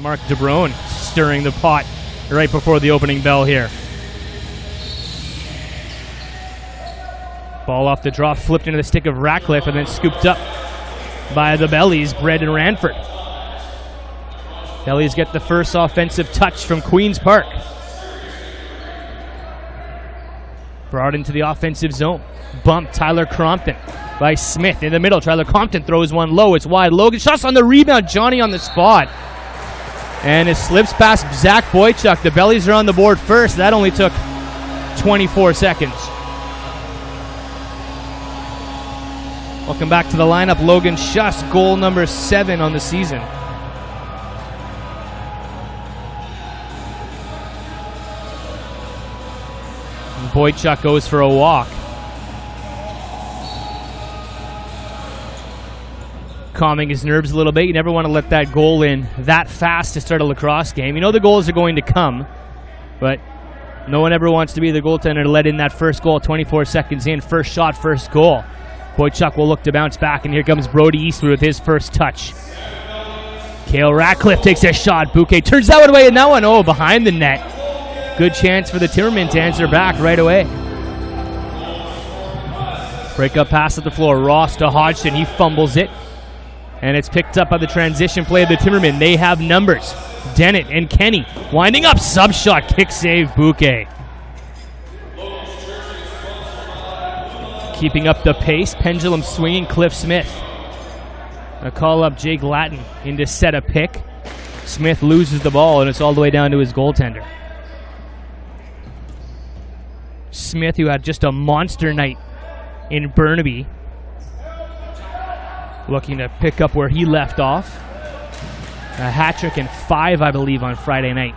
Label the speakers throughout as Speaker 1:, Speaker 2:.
Speaker 1: Mark DeBrone stirring the pot right before the opening bell here. Ball off the draw, flipped into the stick of Ratcliffe, and then scooped up by the Bellies, Brett and Ranford. Bellies get the first offensive touch from Queen's Park. Brought into the offensive zone. Bump, Tyler Crompton by Smith in the middle. Tyler Crompton throws one low. It's wide. Logan shots on the rebound. Johnny on the spot. And it slips past Zach Boychuk. The Bellies are on the board first. That only took 24 seconds. Welcome back to the lineup. Logan Schuss, goal number 7 on the season. And Boychuk goes for a walk. Calming his nerves a little bit. You never want to let that goal in that fast to start a lacrosse game. You know the goals are going to come, but no one ever wants to be the goaltender to let in that first goal 24 seconds in. First shot, first goal. Boychuk will look to bounce back, and here comes Brody Eastwood with his first touch. Cale Ratcliffe takes a shot. Bouquet turns that one away, and that one, behind the net. Good chance for the Timbermen to answer back right away. Break up pass at the floor. Ross to Hodgson. He fumbles it. And it's picked up by the transition play of the Timbermen. They have numbers. Dennett and Kenny winding up. Sub shot. Kick save. Bouquet. Keeping up the pace. Pendulum swinging. Cliff Smith. A call up Jake Lattin in to set a pick. Smith loses the ball, and it's all the way down to his goaltender. Smith, who had just a monster night in Burnaby, looking to pick up where he left off. A hat trick and 5, I believe, on Friday night.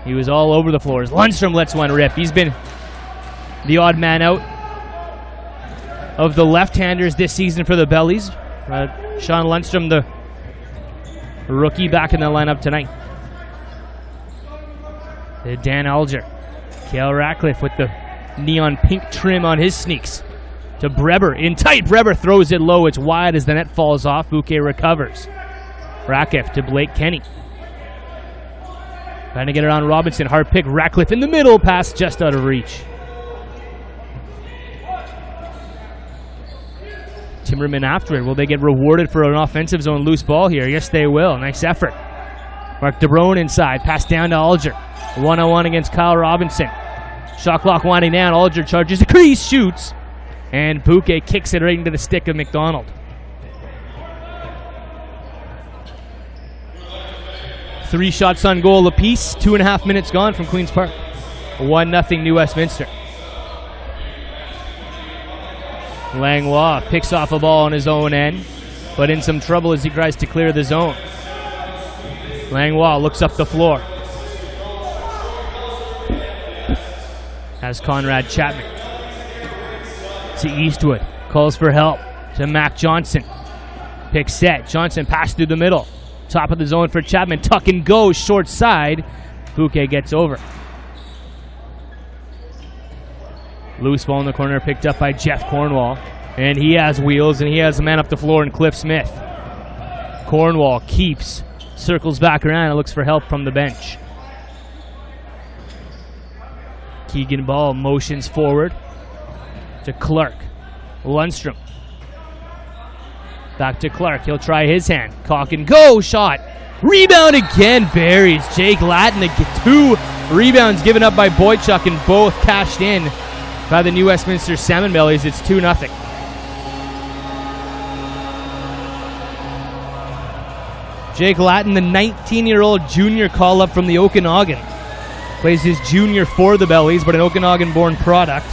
Speaker 1: He was all over the floors. Lundstrom lets one rip. He's been the odd man out of the left-handers this season for the Bellies. Sean Lundstrom, the rookie, back in the lineup tonight. Dan Alger. Cale Ratcliffe with the neon pink trim on his sneaks. To Breber, in tight. Breber throws it low. It's wide as the net falls off. Bouquet recovers. Ratcliffe to Blake Kenny. Trying to get it on Robinson. Hard pick. Ratcliffe in the middle. Pass just out of reach. Timbermen after it. Will they get rewarded for an offensive zone loose ball here? Yes, they will. Nice effort. Mark DeBrone inside. Pass down to Alger. 1-on-1 against Kyle Robinson. Shot clock winding down. Alger charges the crease. Shoots. And Bouquet kicks it right into the stick of McDonald. Three shots on goal apiece. 2.5 minutes gone from Queen's Park. 1-0 New Westminster. Langlois picks off a ball on his own end, but in some trouble as he tries to clear the zone. Langlois looks up the floor. Has Conrad Chapman. To Eastwood. Calls for help to Mac Johnson. Pick set. Johnson pass through the middle. Top of the zone for Chapman. Tuck and go. Short side. Bouquet gets over. Loose ball in the corner picked up by Jeff Cornwall. And he has wheels, and he has a man up the floor in Cliff Smith. Cornwall keeps. Circles back around and looks for help from the bench. Keegan Ball motions forward to Clark. Lundstrom. Back to Clark. He'll try his hand. Cock and go. Shot. Rebound again. Buries. Jake Lattin. 2 rebounds given up by Boychuk, and both cashed in by the New Westminster Salmonbellies. It's 2-0. Jake Lattin, the 19-year-old junior call-up from the Okanagan. Plays his junior for the Bellies, but an Okanagan-born product.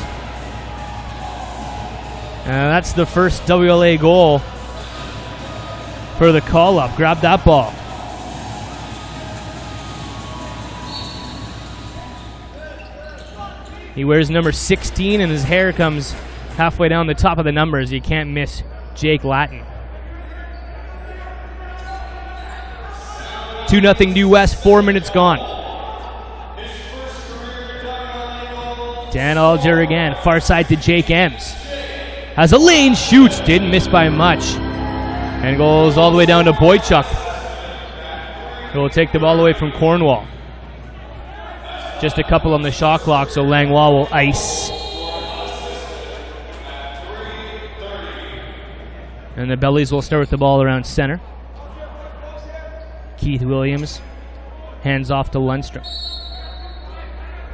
Speaker 1: That's the first WLA goal for the call-up. Grab that ball. He wears number 16, and his hair comes halfway down the top of the numbers. You can't miss Jake Lattin. 2-0 New West, 4 minutes gone. Dan Alger again, far side to Jake Ems. Has a lane, shoots, didn't miss by much. And goes all the way down to Boychuk. who will take the ball away from Cornwall. Just a couple on the shot clock, so Langlois will ice. And the Bellies will start with the ball around center. Keith Williams hands off to Lundstrom.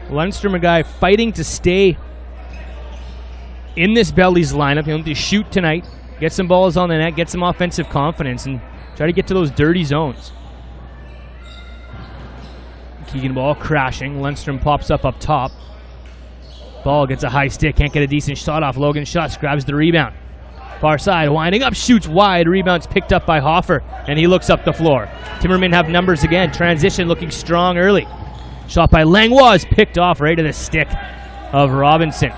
Speaker 1: Lundstrom, a guy fighting to stay in this Bellies lineup. He'll to shoot tonight, get some balls on the net, get some offensive confidence, and try to get to those dirty zones. Keegan ball crashing. Lundstrom pops up top. Ball gets a high stick, can't get a decent shot off. Logan Schuss grabs the rebound. Far side, winding up, shoots wide. Rebound's picked up by Hoffer, and he looks up the floor. Timbermen have numbers again. Transition looking strong early. Shot by Langlois is picked off right to the stick of Robinson.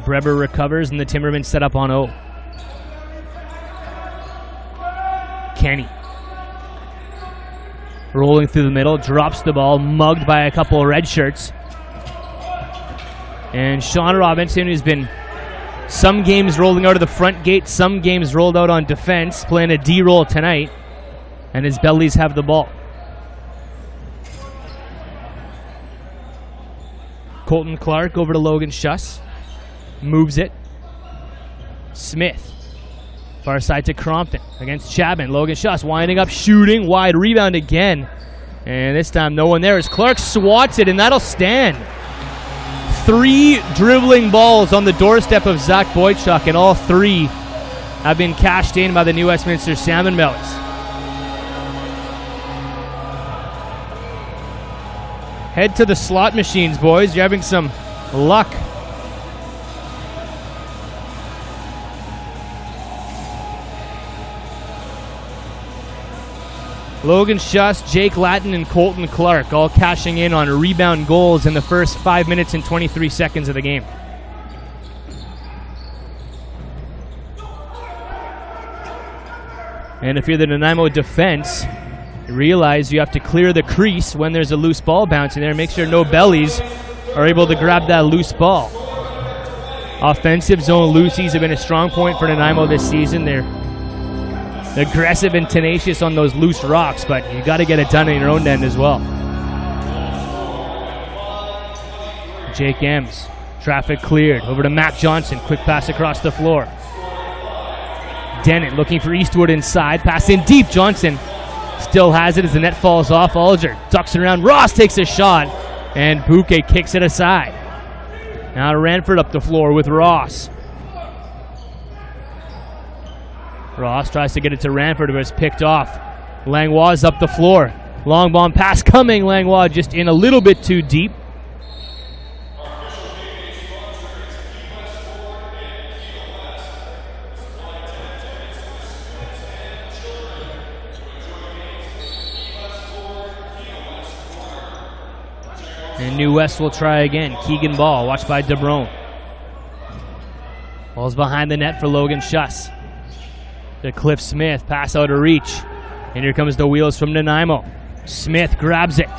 Speaker 1: Breber recovers, and the Timbermen set up on O. Kenny. Rolling through the middle, drops the ball, mugged by a couple of red shirts. And Sean Robinson, who's been some games rolling out of the front gate, some games rolled out on defense, playing a D role tonight. And his Bellies have the ball. Colton Clark over to Logan Schuss. Moves it. Smith. Far side to Crompton against Chapman. Logan Schuss winding up, shooting. Wide rebound again. And this time no one there as Clark swats it, and that'll stand. 3 dribbling balls on the doorstep of Zach Boychuk, and all 3 have been cashed in by the New Westminster Salmonbellies. Head to the slot machines, boys. You're having some luck. Logan Schuss, Jake Lattin, and Colton Clark all cashing in on rebound goals in the first 5 minutes and 23 seconds of the game. And if you're the Nanaimo defense, you realize you have to clear the crease when there's a loose ball bouncing there. Make sure no Bellies are able to grab that loose ball. Offensive zone loosies have been a strong point for Nanaimo this season. They're aggressive and tenacious on those loose rocks, but you got to get it done in your own end as well. Jake Ems, traffic cleared. Over to Mac Johnson, quick pass across the floor. Dennett looking for Eastwood inside, pass in deep. Johnson still has it as the net falls off. Alger ducks it around. Ross takes a shot, and Bouquet kicks it aside. Now Ranford up the floor with Ross. Ross tries to get it to Ranford, but it's picked off. Langlois up the floor. Long bomb pass coming. Langlois just in a little bit too deep. And New West will try again. Keegan ball, watched by DeBrone. Ball's behind the net for Logan Schuss. To Cliff Smith, pass out of reach. And here comes the wheels from Nanaimo. Smith grabs it.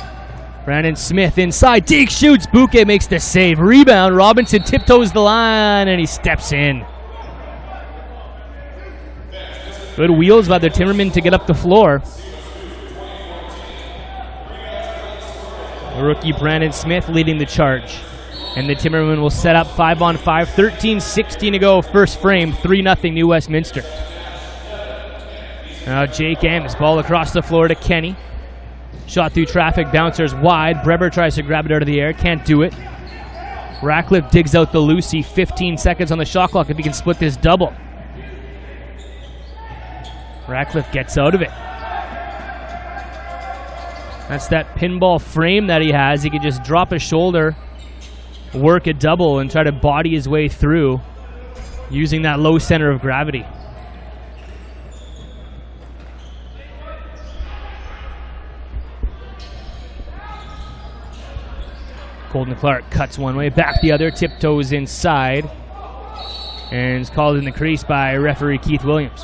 Speaker 1: Brandon Smith inside, Deke shoots. Bouquet makes the save. Rebound, Robinson tiptoes the line, and he steps in. Good wheels by the Timbermen to get up the floor. The rookie Brandon Smith leading the charge. And the Timbermen will set up 5-on-5. 13-16 to go, first frame. 3-0 New Westminster. Now Jake Ems, ball across the floor to Kenny. Shot through traffic, bouncers wide. Breber tries to grab it out of the air, can't do it. Ratcliffe digs out the Lucy, 15 seconds on the shot clock if he can split this double. Ratcliffe gets out of it. That's that pinball frame that he has. He can just drop a shoulder, work a double, and try to body his way through using that low center of gravity. Colton Clark cuts one way, back the other, tiptoes inside, and is called in the crease by referee Keith Williams.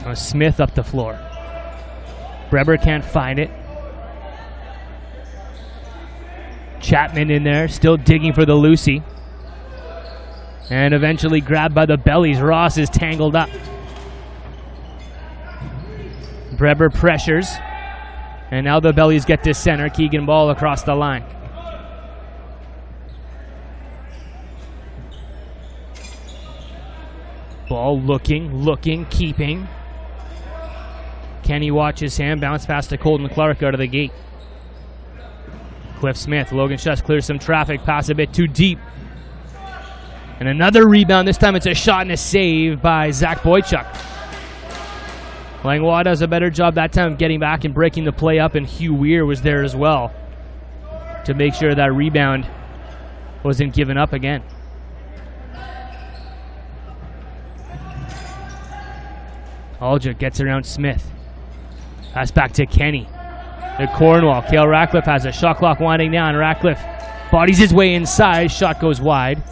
Speaker 1: Now Smith up the floor. Breber can't find it. Chapman in there, still digging for the Lucy. And eventually grabbed by the Bellies. Ross is tangled up. Breber pressures. And now the Bellies get to center. Keegan ball across the line. Ball looking, keeping. Kenny watches him. Bounce pass to Colton Clark out of the gate. Cliff Smith. Logan Schuss clears some traffic. Pass a bit too deep. And another rebound. This time it's a shot and a save by Zach Boychuk. Langlois does a better job that time of getting back and breaking the play up, and Hugh Weir was there as well to make sure that rebound wasn't given up again. Alja gets around Smith. Pass back to Kenny. To Cornwall. Cale Ratcliffe has a shot clock winding down. Ratcliffe bodies his way inside. Shot goes wide.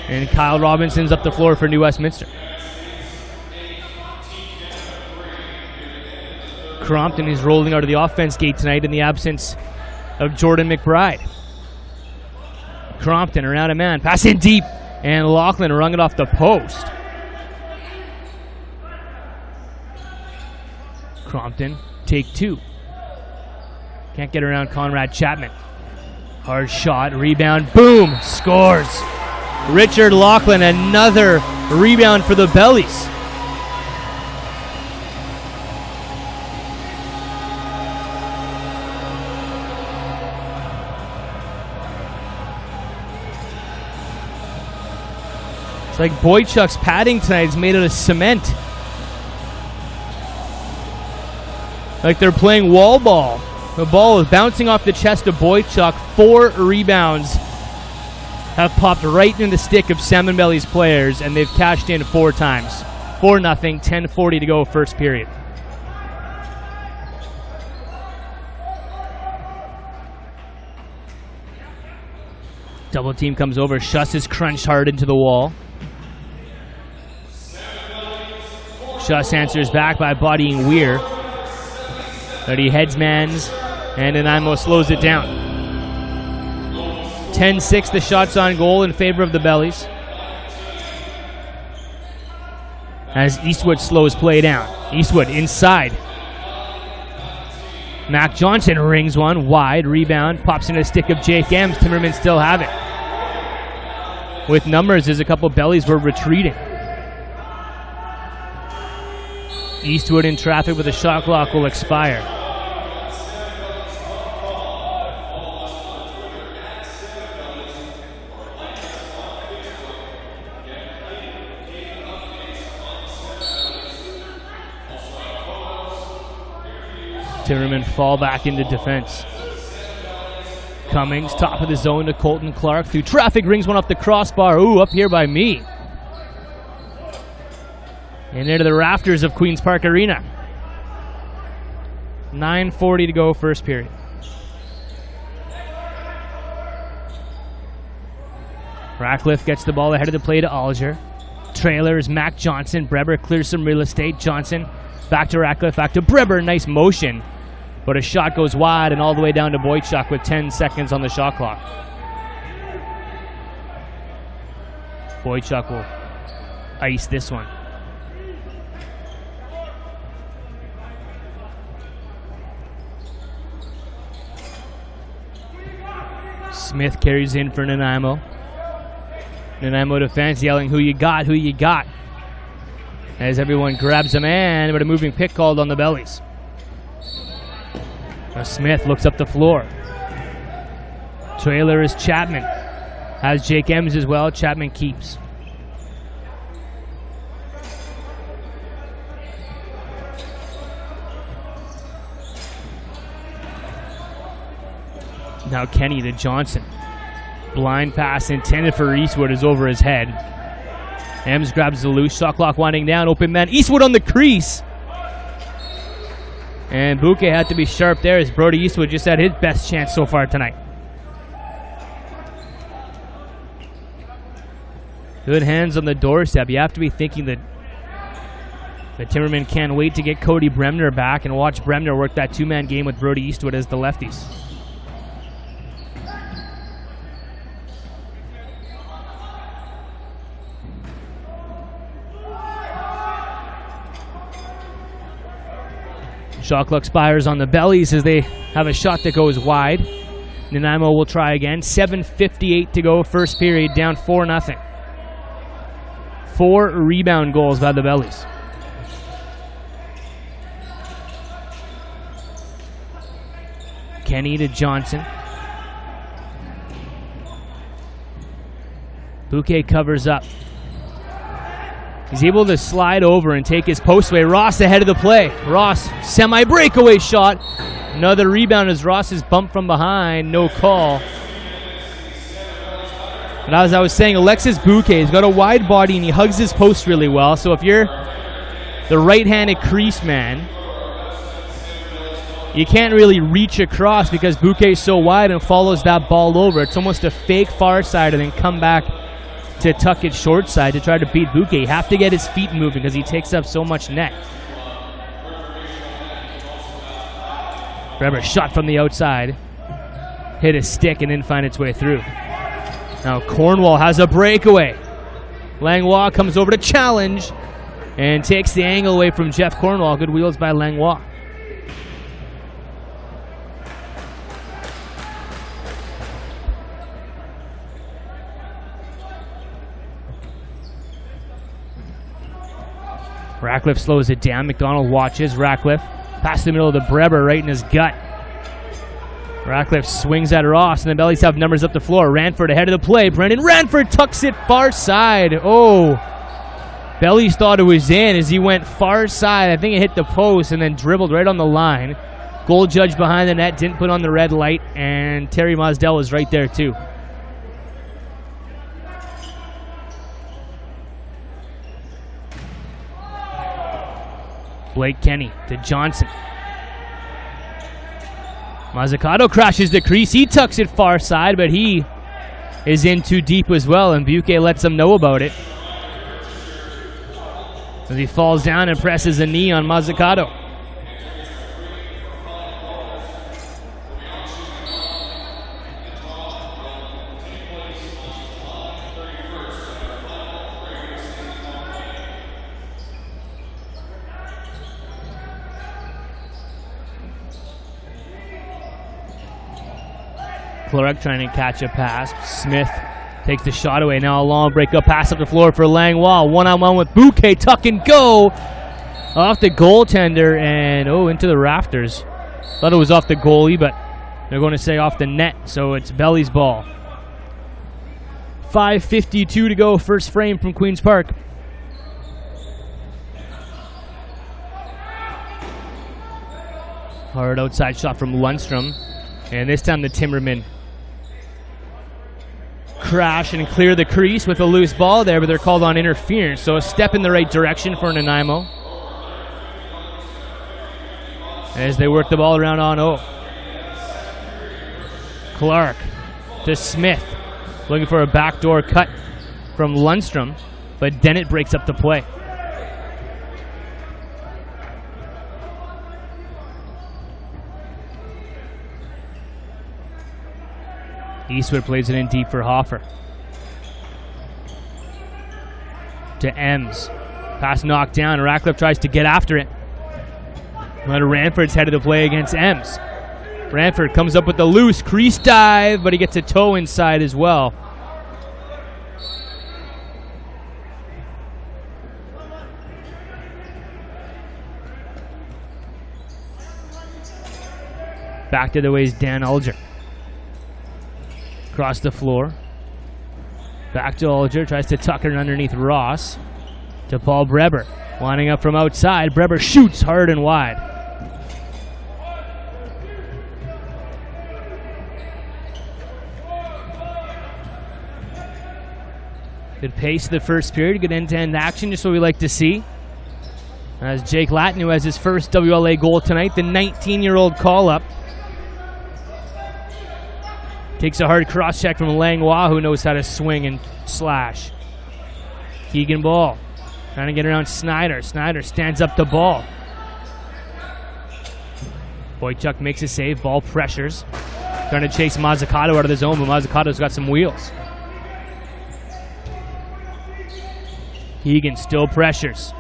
Speaker 1: And Kyle Robinson's up the floor for New Westminster. Crompton is rolling out of the offense gate tonight in the absence of Jordan McBride. Crompton around a man. Pass in deep. And Laughlin rung it off the post. Crompton, take two. Can't get around Conrad Chapman. Hard shot, rebound, boom, scores. Richard Laughlin, another rebound for the Bellies. It's like Boychuk's padding tonight is made out of cement. Like they're playing wall ball. The ball is bouncing off the chest of Boychuk. 4 rebounds have popped right in the stick of Salmonbellies players, and they've cashed in 4 times. 4-0, 10:40 to go, first period. Double team comes over. Schuss is crunched hard into the wall. Schuss answers back by bodying Weir. But he headsmans, and Nanaimo slows it down. 10-6, the shots on goal in favor of the Bellies. As Eastwood slows play down. Eastwood inside. Mac Johnson rings one wide. Rebound. Pops in a stick of Jake Ems. Timbermen still have it. With numbers as a couple Bellies were retreating. Eastwood in traffic, but the shot clock will expire. Timbermen fall back into defense. Cummings, top of the zone to Colton Clark. Through traffic, rings one off the crossbar. Ooh, up here by me. And into the rafters of Queen's Park Arena. 9:40 to go, first period. Ratcliffe gets the ball ahead of the play to Alger. Trailer is Mac Johnson. Breber clears some real estate. Johnson back to Ratcliffe, back to Breber. Nice motion. But a shot goes wide and all the way down to Boychuk with 10 seconds on the shot clock. Boychuk will ice this one. Smith carries in for Nanaimo. Nanaimo defense yelling, "Who you got? Who you got?" As everyone grabs a man, but a moving pick called on the Bellies. Smith looks up the floor. Trailer is Chapman. Has Jake Ems as well. Chapman keeps. Now Kenny to Johnson. Blind pass intended for Eastwood is over his head. Ems grabs the loose. Shot clock winding down. Open man. Eastwood on the crease. And Bouquet had to be sharp there as Brody Eastwood just had his best chance so far tonight. Good hands on the doorstep. You have to be thinking that The Timbermen can't wait to get Cody Bremner back and watch Bremner work that two-man game with Brody Eastwood as the lefties. Shot clock expires on the Bellies as they have a shot that goes wide. Nanaimo will try again. 7:58 to go, first period, down 4-0. 4 rebound goals by the Bellies. Kenny to Johnson. Bouquet covers up. He's able to slide over and take his post away. Ross ahead of the play. Ross, semi-breakaway shot. Another rebound as Ross is bumped from behind. No call. But as I was saying, Alexis Bouquet has got a wide body and he hugs his post really well. So if you're the right-handed crease man, you can't really reach across because Bouquet is so wide and follows that ball over. It's almost a fake far side and then come back to tuck it short side to try to beat Bouquet. You have to get his feet moving because he takes up so much net. Breber shot from the outside. Hit a stick and didn't find its way through. Now Cornwall has a breakaway. Langlois comes over to challenge and takes the angle away from Jeff Cornwall. Good wheels by Langlois. Ratcliffe slows it down. McDonald watches. Ratcliffe past the middle of the Breber right in his gut. Ratcliffe swings at Ross, and the Bellies have numbers up the floor. Ranford ahead of the play. Brendan Ranford tucks it far side. Oh, Bellies thought it was in as he went far side. I think it hit the post and then dribbled right on the line. Goal judge behind the net didn't put on the red light, and Terry Mosdell was right there too. Blake Kenny to Johnson. Mazzucato crashes the crease. He tucks it far side, but he is in too deep as well, and Bouquet lets him know about it as he falls down and presses a knee on Mazzucato. Clark trying to catch a pass. Smith takes the shot away. Now a long break-up pass up the floor for Langlois. One-on-one with Bouquet. Tuck and go. Off the goaltender and, into the rafters. Thought it was off the goalie, but they're going to say off the net, so it's Bellies ball. 5:52 to go, first frame from Queen's Park. Hard outside shot from Lundstrom. And this time the Timbermen crash and clear the crease with a loose ball there, but they're called on interference. So a step in the right direction for Nanaimo as they work the ball around on O. Clark to Smith, looking for a backdoor cut from Lundstrom, but Dennett breaks up the play. Eastwood plays it in deep for Hoffer. To Ems. Pass knocked down. Ratcliffe tries to get after it. But Ranford's headed to play against Ems. Ranford comes up with the loose crease dive, but he gets a toe inside as well. Back to the ways Dan Ulger. Across the floor. Back to Ulger. Tries to tuck it underneath Ross. To Paul Breber. Lining up from outside. Breber shoots hard and wide. Good pace of the first period. Good end-to-end action. Just what we like to see. As Jake Lattin, who has his first WLA goal tonight. The 19-year-old call-up. Takes a hard cross-check from Langlois, who knows how to swing and slash. Keegan Ball Trying to get around Snyder. Snyder stands up the ball. Boychuk makes a save. Ball pressures. Trying to chase Mazzucato out of the zone, but Mazzucato's got some wheels. Egan still pressures.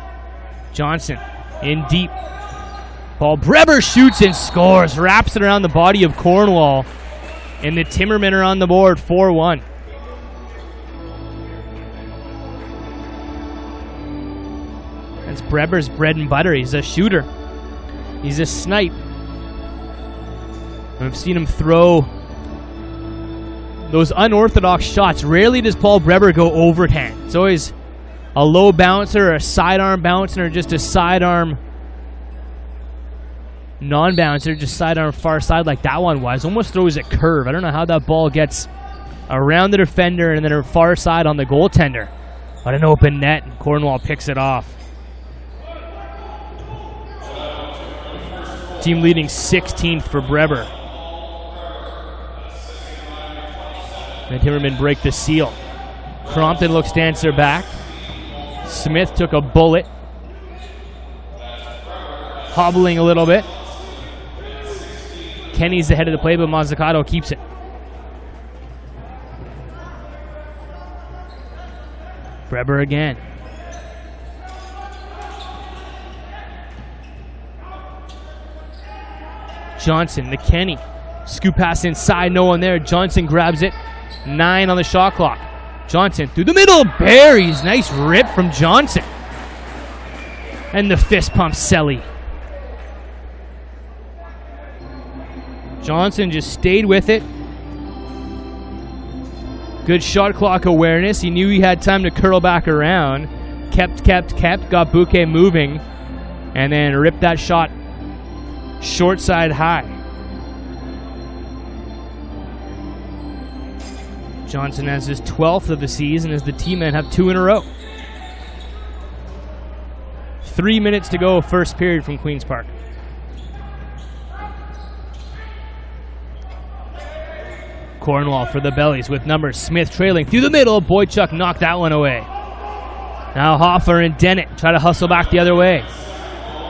Speaker 1: Johnson in deep. Paul Breber shoots and scores. Wraps it around the body of Cornwall. And the Timbermen are on the board, 4-1. That's Breber's bread and butter. He's a shooter. He's a snipe. I've seen him throw those unorthodox shots. Rarely does Paul Breber go overhand. It's always a low bouncer or a sidearm bouncer or just a sidearm non-bouncer, just sidearm far side like that one was. Almost throws a curve. I don't know how that ball gets around the defender and then a far side on the goaltender. But an open net, and Cornwall picks it off. Team leading 16th for Breber. The Timbermen break the seal. Crompton looks to answer back. Smith took a bullet. Hobbling a little bit. Kenny's the head of the play, but Mazzucato keeps it. Breber again. Johnson to Kenny. Scoop pass inside, no one there. Johnson grabs it. 9 on the shot clock. Johnson through the middle, buries. Nice rip from Johnson. And the fist pump Selly. Johnson just stayed with it. Good shot clock awareness. He knew he had time to curl back around. Kept. Got Bouquet moving. And then ripped that shot short side high. Johnson has his 12th of the season as the T-men have 2 in a row. 3 minutes to go, first period from Queen's Park. Cornwall for the Bellies with numbers. Smith trailing through the middle. Boychuk knocked that one away. Now Hoffer and Dennett try to hustle back the other way.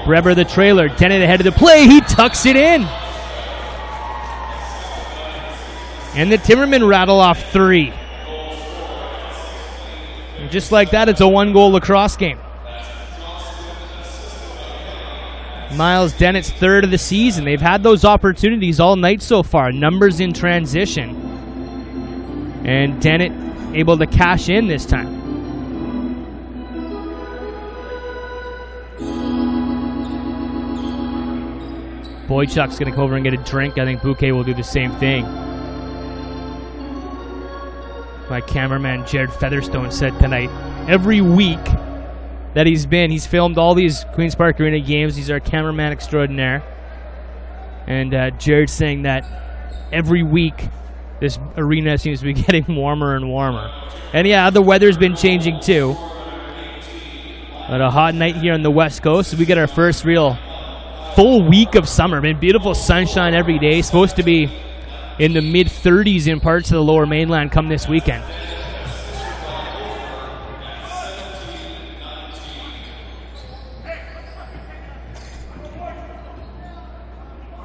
Speaker 1: Breber the trailer. Dennett ahead of the play. He tucks it in. And the Timbermen rattle off 3. And just like that, it's a 1-goal lacrosse game. Miles Dennett's 3rd of the season. They've had those opportunities all night so far. Numbers in transition. And Dennett able to cash in this time. Boychuk's going to go over and get a drink. I think Bouquet will do the same thing. My cameraman Jared Featherstone said tonight, every week that he's filmed all these Queen's Park Arena games. He's our cameraman extraordinaire. And Jared's saying that every week this arena seems to be getting warmer and warmer. And yeah, the weather's been changing too. But a hot night here on the West Coast. So we get our first real full week of summer. Been beautiful sunshine every day. Supposed to be in the mid-30s in parts of the lower mainland come this weekend.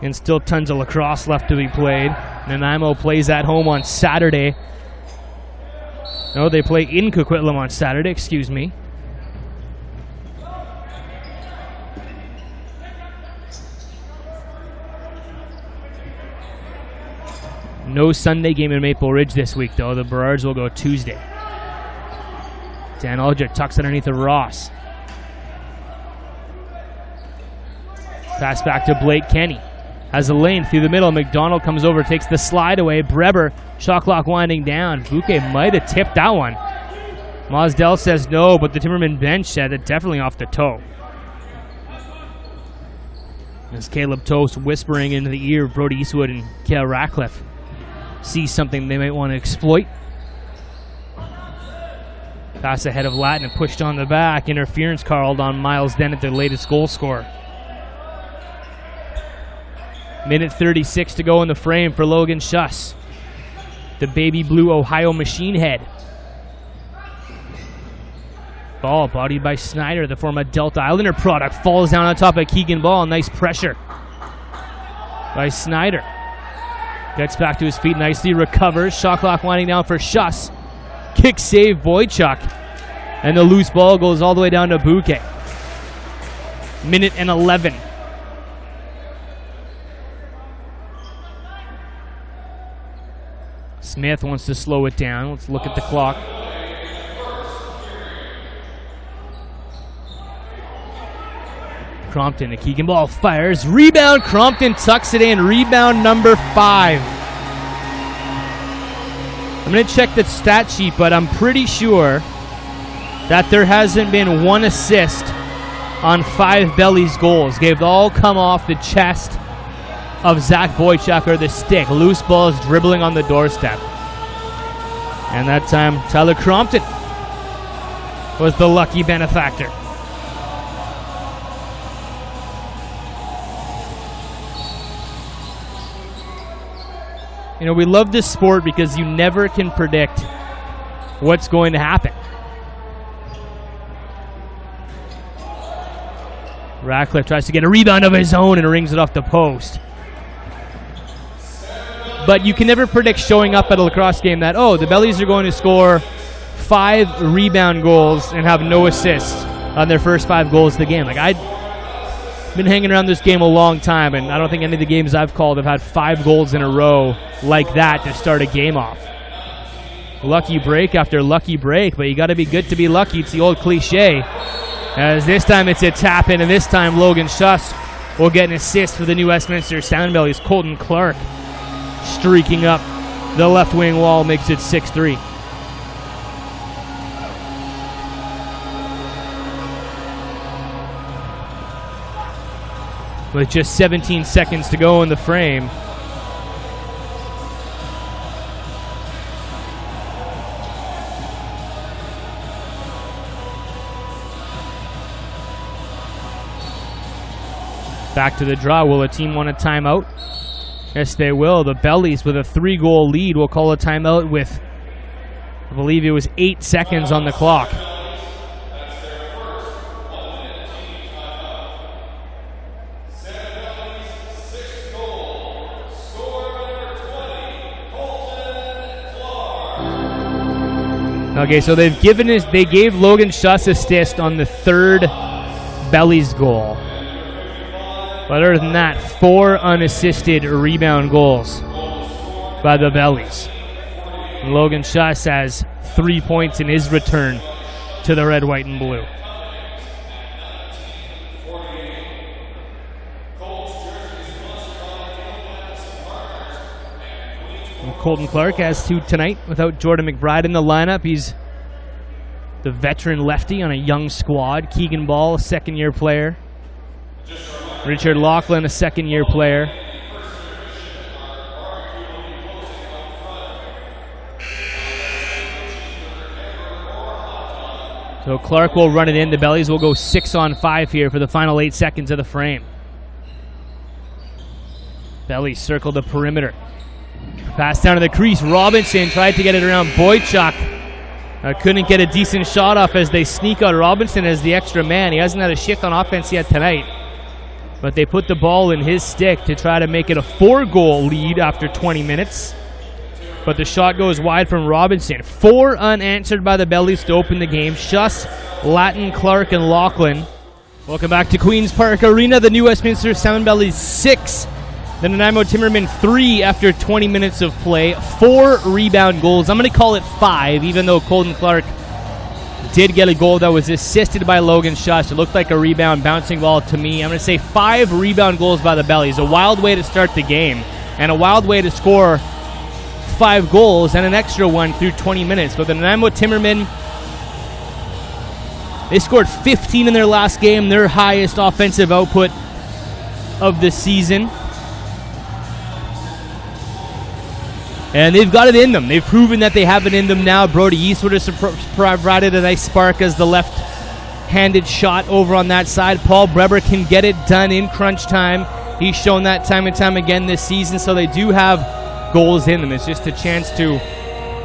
Speaker 1: And still tons of lacrosse left to be played. Nanaimo plays at home on Saturday. No, they play in Coquitlam on Saturday, excuse me. No Sunday game in Maple Ridge this week, though. The Burrards will go Tuesday. Dan Aldrich tucks underneath of Ross. Pass back to Blake Kenny. Has a lane through the middle. McDonald comes over, takes the slide away. Breber, shot clock winding down. Bouquet might have tipped that one. Mosdell says no, but the Timberman bench said it definitely off the toe. As Caleb Toast whispering into the ear of Brody Eastwood and Cale Ratcliffe see something they might want to exploit. Pass ahead of Latin and pushed on the back. Interference called on Miles Dennett, their latest goal scorer. Minute 36 to go in the frame for Logan Schuss, the baby blue Ohio machine head. Ball bodied by Snyder, the former Delta Islander product, falls down on top of Keegan Ball. Nice pressure by Snyder. Gets back to his feet nicely, recovers. Shot clock winding down for Schuss. Kick save Boychuk. And the loose ball goes all the way down to Bouquet. Minute and 11. Smith wants to slow it down. Let's look at the clock. Crompton, the Keegan Ball fires. Rebound, Crompton tucks it in. Rebound number 5. I'm going to check the stat sheet, but I'm pretty sure that there hasn't been one assist on 5 Bellies goals. They've all come off the chest of Zach Boychuk or the stick. Loose balls dribbling on the doorstep. And that time, Tyler Crompton was the lucky benefactor. You know, we love this sport because you never can predict what's going to happen. Ratcliffe tries to get a rebound of his own and rings it off the post. But you can never predict showing up at a lacrosse game that, oh, the Bellies are going to score 5 rebound goals and have no assists on their first 5 goals of the game. Like, I've been hanging around this game a long time, and I don't think any of the games I've called have had 5 goals in a row like that to start a game off. Lucky break after lucky break, but you got to be good to be lucky. It's the old cliche. As this time it's a tap in, and this time Logan Schuss will get an assist for the new Westminster Salmonbellies. Colton Clark streaking up the left wing wall makes it 6-3. With just 17 seconds to go in the frame. Back to the draw. Will a team want a timeout? Yes, they will. The Bellies, with a 3-goal lead, will call a timeout with, I believe it was 8 seconds on the clock. Okay, so they gave Logan Schuss assist on the 3rd Bellies goal. But other than that, 4 unassisted rebound goals by the Bellies. And Logan Schuss has 3 points in his return to the red, white, and blue. And Colton Clark has 2 tonight without Jordan McBride in the lineup. He's the veteran lefty on a young squad. Keegan Ball, a second-year player. Richard Laughlin, a second-year player. So Clark will run it in. The Bellies will go 6-on-5 here for the final 8 seconds of the frame. Bellies circle the perimeter. Pass down to the crease. Robinson tried to get it around Boychuk. Couldn't get a decent shot off as they sneak out. Robinson as the extra man. He hasn't had a shift on offense yet tonight. But they put the ball in his stick to try to make it a 4-goal lead after 20 minutes. But the shot goes wide from Robinson. 4 unanswered by the Bellies to open the game. Schuss, Latin, Clark, and Laughlin. Welcome back to Queen's Park Arena. The new Westminster Salmonbellies 6. The Nanaimo Timbermen 3 after 20 minutes of play. 4 rebound goals. I'm going to call it 5, even though Colton Clark did get a goal that was assisted by Logan Schuss. It looked like a rebound, bouncing ball to me. I'm going to say 5 rebound goals by the Bellies. A wild way to start the game, and a wild way to score 5 goals and an extra one through 20 minutes. But the Nanaimo Timbermen, they scored 15 in their last game, their highest offensive output of the season. And they've got it in them. They've proven that they have it in them now. Brody Eastwood has provided a nice spark as the left-handed shot over on that side. Paul Breber can get it done in crunch time. He's shown that time and time again this season, so they do have goals in them. It's just a chance to,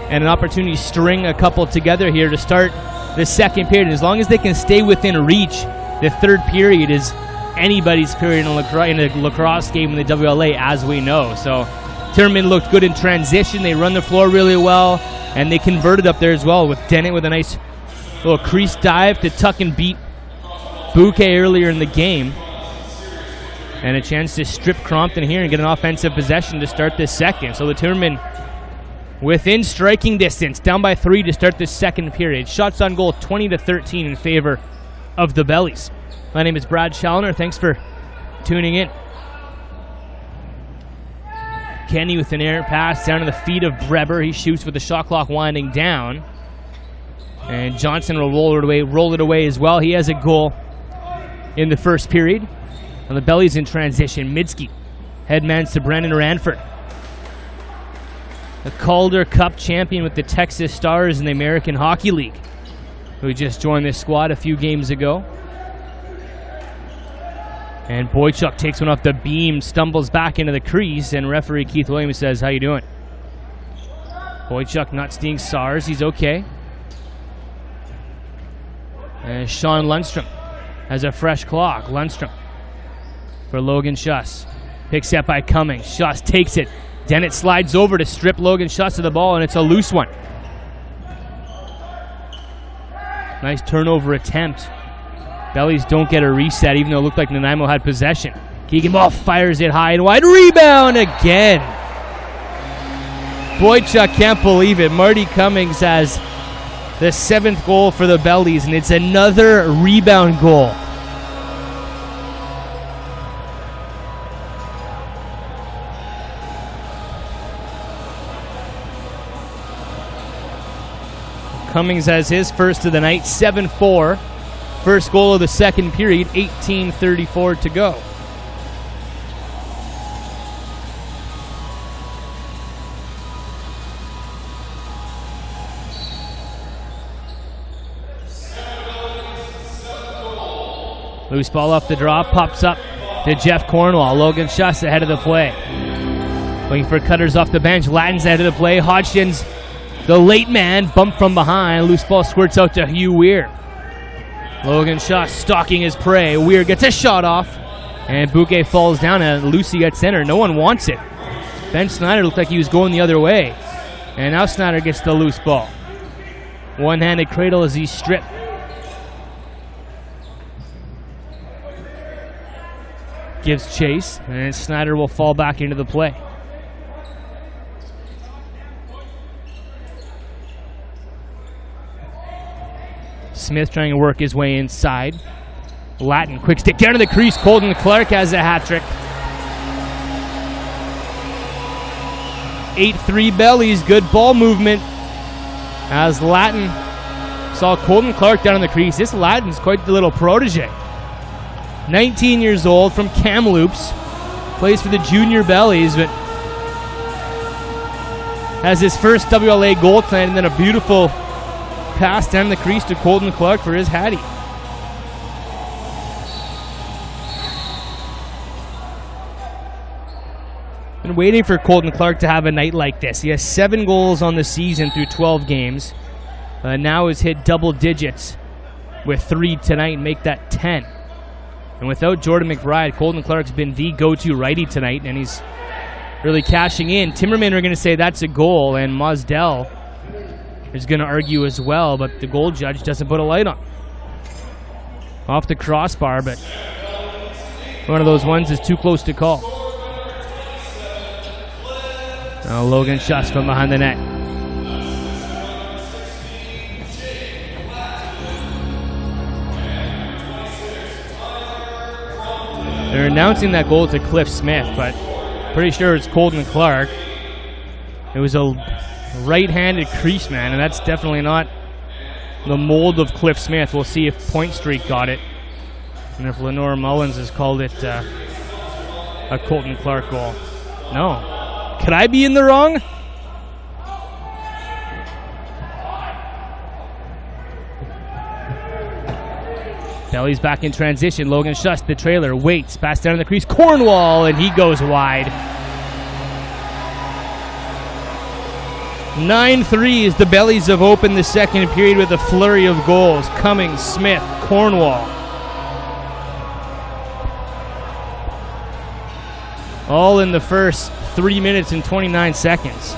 Speaker 1: and an opportunity to string a couple together here to start the second period. As long as they can stay within reach, the third period is anybody's period in a lacrosse game in the WLA, as we know. So Timbermen looked good in transition. They run the floor really well, and they converted up there as well with Dennett with a nice little crease dive to tuck and beat Bouquet earlier in the game. And a chance to strip Crompton here and get an offensive possession to start this second. So the Timbermen within striking distance, down by 3 to start this second period. Shots on goal 20-13 in favor of the Bellies. My name is Brad Challoner. Thanks for tuning in. Kenny with an air pass down to the feet of Breber. He shoots with the shot clock winding down. And Johnson will roll it away as well. He has a goal in the first period. And the Bellies in transition. Midsky headmans to Brendan Ranford. The Calder Cup champion with the Texas Stars in the American Hockey League, who just joined this squad a few games ago. And Boychuk takes one off the beam, stumbles back into the crease, and referee Keith Williams says, "How you doing?" Boychuk not seeing SARS, he's okay. And Sean Lundstrom has a fresh clock. Lundstrom for Logan Schuss. Picks up by Cummings. Schuss takes it. Dennett slides over to strip Logan Schuss of the ball, and it's a loose one. Nice turnover attempt. Bellies don't get a reset, even though it looked like Nanaimo had possession. Keegan Ball fires it high and wide. Rebound again. Boychuk can't believe it. Marty Cummings has the 7th goal for the Bellies, and it's another rebound goal. Cummings has his first of the night, 7-4. First goal of the second period, 18:34 to go. Loose ball off the draw, pops up to Jeff Cornwall. Logan Schuss ahead of the play. Looking for cutters off the bench. Lattin's ahead of the play. Hodgkins, the late man, bumped from behind. Loose ball squirts out to Hugh Weir. Logan Schuss stalking his prey. Weir gets a shot off, and Bouquet falls down, and Lucy at center. No one wants it. Ben Snyder looked like he was going the other way, and now Snyder gets the loose ball. One-handed cradle as he's stripped. Gives chase, and Snyder will fall back into the play. Smith trying to work his way inside. Lattin, quick stick down to the crease. Colton Clark has a hat trick. 8-3 Bellies, good ball movement. As Lattin saw Colton Clark down in the crease. This Lattin's quite the little protege. 19 years old from Kamloops. Plays for the junior Bellies, but has his first WLA goal tonight, and then a beautiful pass down the crease to Colton Clark for his Hattie. Been waiting for Colton Clark to have a night like this. He has 7 goals on the season through 12 games. Now has hit double digits with 3 tonight and make that 10. And without Jordan McBride, Colton Clark's been the go-to righty tonight, and he's really cashing in. Timbermen are going to say that's a goal, and Mosdell is going to argue as well, but the goal judge doesn't put a light on. Off the crossbar, but one of those ones is too close to call. Now Logan Schuss from behind the net. They're announcing that goal to Cliff Smith, but pretty sure it's Colton Clark. It was a right-handed crease man, and that's definitely not the mold of Cliff Smith. We'll see if Point Street got it, and if Lenore Mullins has called it a Colton Clark goal. No. Could I be in the wrong? Bellies back in transition. Logan Schuss, the trailer, waits, pass down in the crease. Cornwall, and he goes wide. 9-3 as the Bellies have opened the second period with a flurry of goals. Cummings, Smith, Cornwall. All in the first 3 minutes and 29 seconds.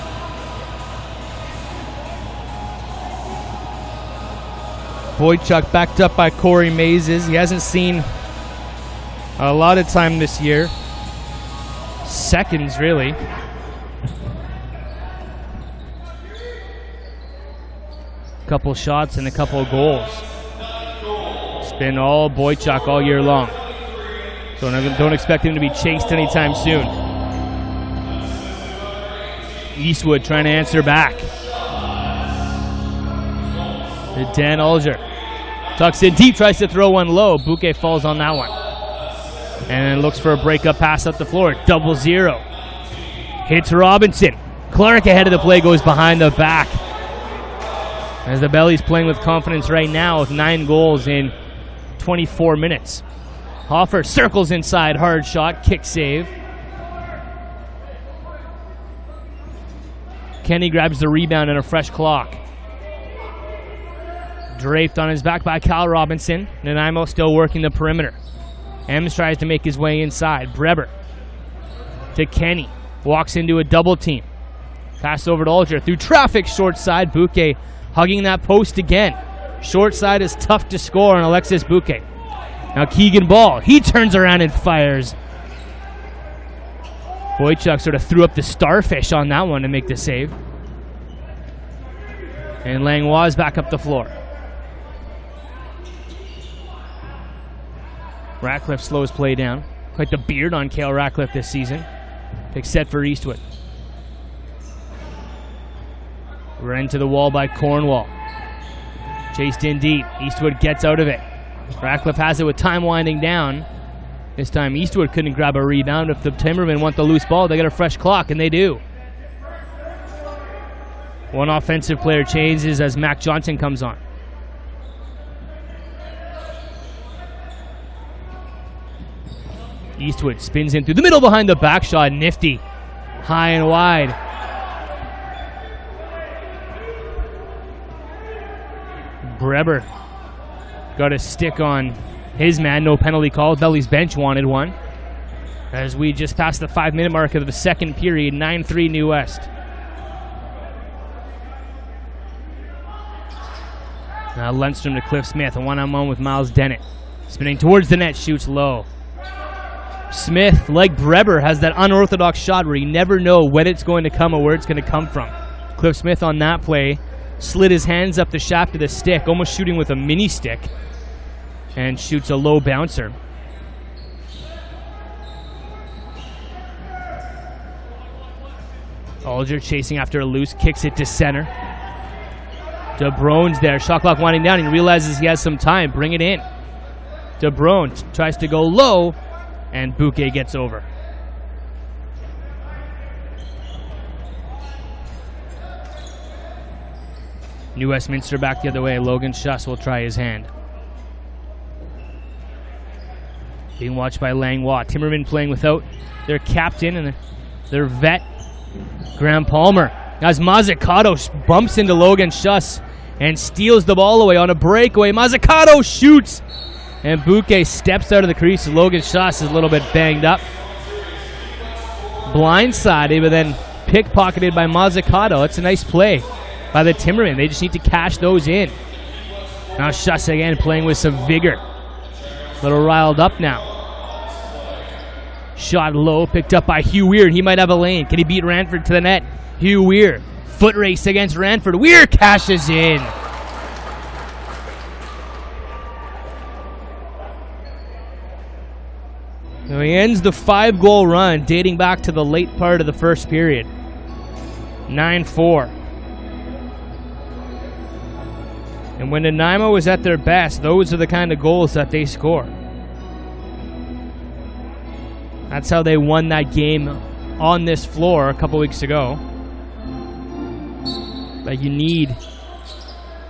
Speaker 1: Boychuk backed up by Corey Mazes. He hasn't seen a lot of time this year. Seconds, really. Couple shots and a couple of goals. It's been all Boychuk all year long. So don't expect him to be chased anytime soon. Eastwood trying to answer back. Dan Alger tucks in deep, tries to throw one low. Bouquet falls on that one. And then looks for a breakup pass up the floor. 0-0. Hits Robinson. Clark ahead of the play, goes behind the back. As the Bellies playing with confidence right now with 9 goals in 24 minutes. Hoffer circles inside, hard shot, kick save. Kenny grabs the rebound and a fresh clock. Draped on his back by Cal Robinson. Nanaimo still working the perimeter. Ems tries to make his way inside. Breber to Kenny. Walks into a double team. Pass over to Alger. Through traffic, short side. Bouquet hugging that post again. Short side is tough to score on Alexis Bouquet. Now Keegan Ball. He turns around and fires. Boychuk sort of threw up the starfish on that one to make the save. And Langlois back up the floor. Ratcliffe slows play down. Quite the beard on Cale Ratcliffe this season. Pick set for Eastwood. Ran to the wall by Cornwall. Chased in deep. Eastwood gets out of it. Ratcliffe has it with time winding down. This time Eastwood couldn't grab a rebound. If the Timbermen want the loose ball, they get a fresh clock, and they do. One offensive player changes as Mac Johnson comes on. Eastwood spins in through the middle behind the back shot. Nifty. High and wide. Breber got a stick on his man. No penalty called. Bellies bench wanted one. As we just passed the 5-minute mark of the second period. 9-3 New West. Now Lundstrom to Cliff Smith. A one-on-one with Miles Dennett. Spinning towards the net. Shoots low. Smith, like Breber, has that unorthodox shot where you never know when it's going to come or where it's going to come from. Cliff Smith on that play slid his hands up the shaft of the stick, almost shooting with a mini stick, and shoots a low bouncer. Alger chasing after a loose, kicks it to center. DeBrone's there, shot clock winding down. He realizes he has some time, bring it in. DeBrone tries to go low, and Bouquet gets over. New Westminster back the other way. Logan Schuss will try his hand. Being watched by Langlois. Timbermen playing without their captain and their vet, Graham Palmer. As Mazzucato bumps into Logan Schuss and steals the ball away on a breakaway. Mazzucato shoots! And Bouquet steps out of the crease. Logan Schuss is a little bit banged up. Blindsided, but then pickpocketed by Mazzucato. It's a nice play by the Timbermen. They just need to cash those in. Now Schuss again playing with some vigor. A little riled up now. Shot low, picked up by Hugh Weir. He might have a lane. Can he beat Ranford to the net? Hugh Weir. Foot race against Ranford. Weir cashes in. So he ends the 5-goal run dating back to the late part of the first period. 9-4. And when Nanaimo was at their best, those are the kind of goals that they score. That's how they won that game on this floor a couple weeks ago. But you need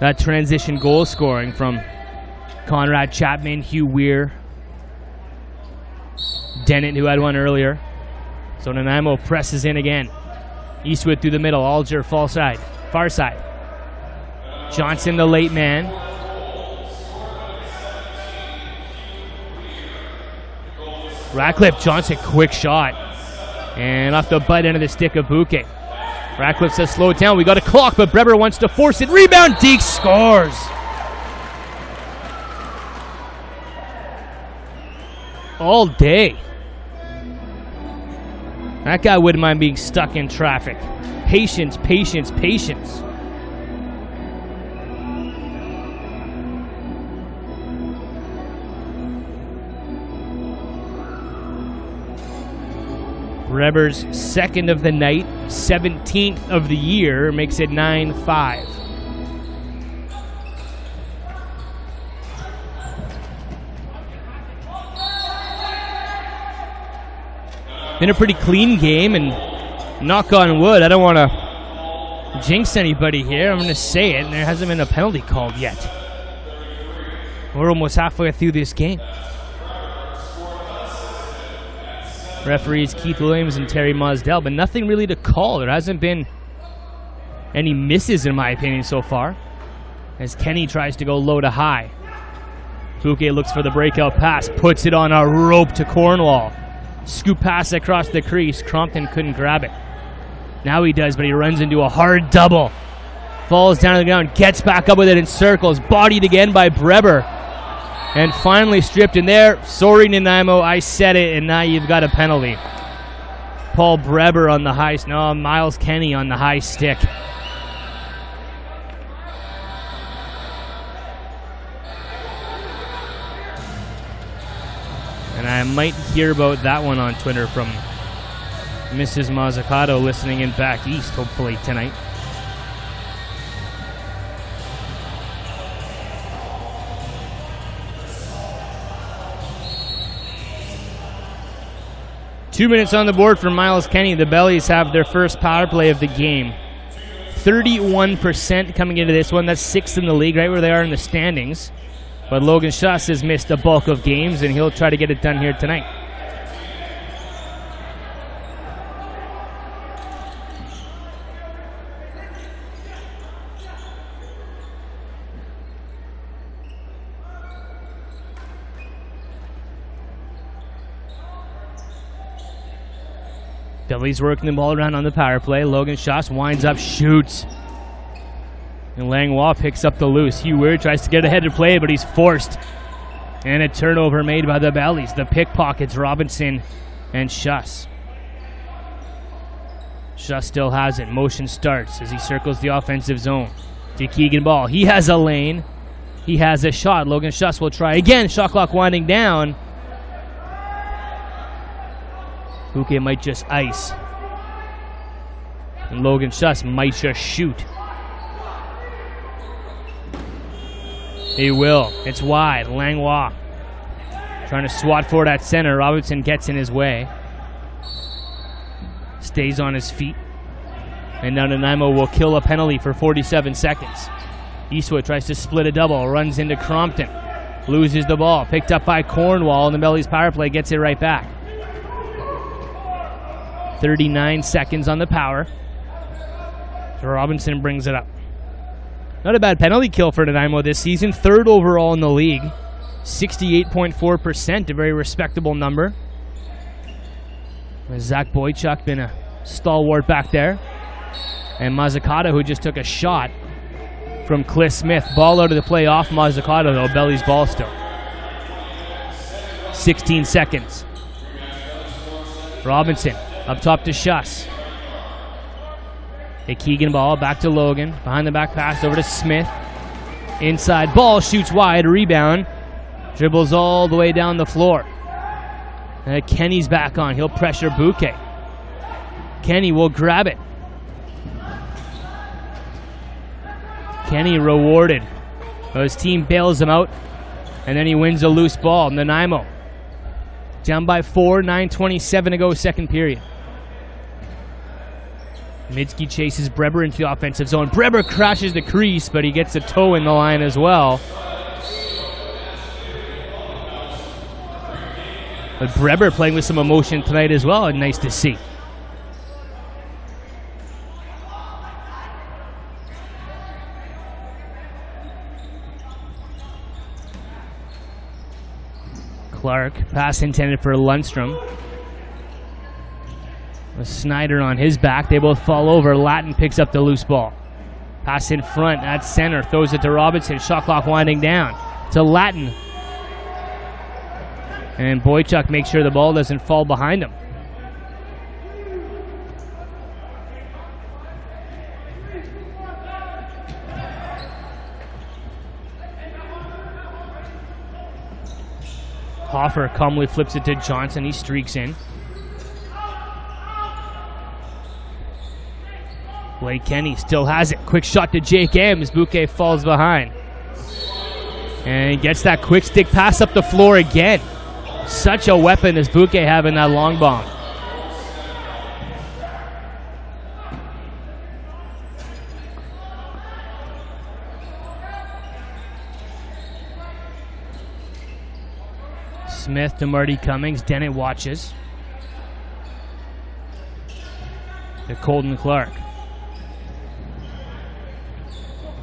Speaker 1: that transition goal scoring from Conrad Chapman, Hugh Weir, Dennett, who had one earlier. So Nanaimo presses in again. Eastwood through the middle. Alger, far side. far side. Johnson, the late man. Ratcliffe, Johnson, quick shot. And off the butt end of the stick of Bouquet. Ratcliffe says slow it down. We got a clock, but Breber wants to force it. Rebound, Deke scores. All day. That guy wouldn't mind being stuck in traffic. Patience, patience, patience. Breber's second of the night, 17th of the year, makes it 9-5. Been a pretty clean game, and knock on wood, I don't want to jinx anybody here. I'm going to say it, and there hasn't been a penalty called yet. We're almost halfway through this game. Referees Keith Williams and Terry Mosdell, but nothing really to call. There hasn't been any misses, in my opinion, so far, as Kenny tries to go low to high. Bouquet looks for the breakout pass, puts it on a rope to Cornwall. Scoop pass across the crease. Crompton couldn't grab it. Now he does, but he runs into a hard double. Falls down to the ground, gets back up with it in circles. Bodied again by Breber. And finally stripped in there. Sorry, Nanaimo, I said it, and now you've got a penalty. Paul Breber on the high... No, Miles Kenny on the high stick. And I might hear about that one on Twitter from Mrs. Mazzucato listening in back east, hopefully tonight. Two minutes on the board for Miles Kenny. The Bellies have their first power play of the game. 31% coming into this one. That's sixth in the league, right where they are in the standings. But Logan Schuss has missed a bulk of games, and he'll try to get it done here tonight. Bellies working the ball around on the power play. Logan Schuss winds up, shoots. And Langlois picks up the loose. Hugh Weir tries to get ahead to play, but he's forced. And a turnover made by the Bellies. The pickpockets, Robinson and Schuss. Schuss still has it. Motion starts as he circles the offensive zone. To Keegan Ball. He has a lane. He has a shot. Logan Schuss will try again. Shot clock winding down. Bouquet might just ice. And Logan Schuss might just shoot. He will. It's wide. Langlois trying to swat for it at center. Robinson gets in his way. Stays on his feet. And now Nanaimo will kill a penalty for 47 seconds. Eastwood tries to split a double. Runs into Crompton. Loses the ball. Picked up by Cornwall. And the Bellies power play gets it right back. 39 seconds on the power. Robinson brings it up. Not a bad penalty kill for Nanaimo this season. Third overall in the league. 68.4%, a very respectable number. Zach Boychuk been a stalwart back there. And Mazzucato, who just took a shot from Cliff Smith. Ball out of the play off Mazzucato, though. Belly's ball still. 16 seconds. Robinson up top to Schuss. A Keegan Ball back to Logan. Behind the back pass over to Smith. Inside ball, shoots wide, rebound. Dribbles all the way down the floor. And Kenny's back on. He'll pressure Bouquet. Kenny will grab it. Kenny rewarded. His team bails him out. And then he wins a loose ball. Nanaimo down by 4, 9:27 to go, second period. Midsky chases Breber into the offensive zone. Breber crashes the crease, but he gets a toe in the line as well. But Breber playing with some emotion tonight as well, and nice to see. Clark, pass intended for Lundstrom. Snyder on his back. They both fall over. Latin picks up the loose ball. Pass in front at center. Throws it to Robinson. Shot clock winding down to Latin. And Boychuk makes sure the ball doesn't fall behind him. Hoffer calmly flips it to Johnson. He streaks in. Blake Kenny still has it. Quick shot to Jake Ames. Bouquet falls behind. And gets that quick stick pass up the floor again. Such a weapon does Bouquet have in that long bomb. Smith to Marty Cummings. Dennett watches. To Colton Clark.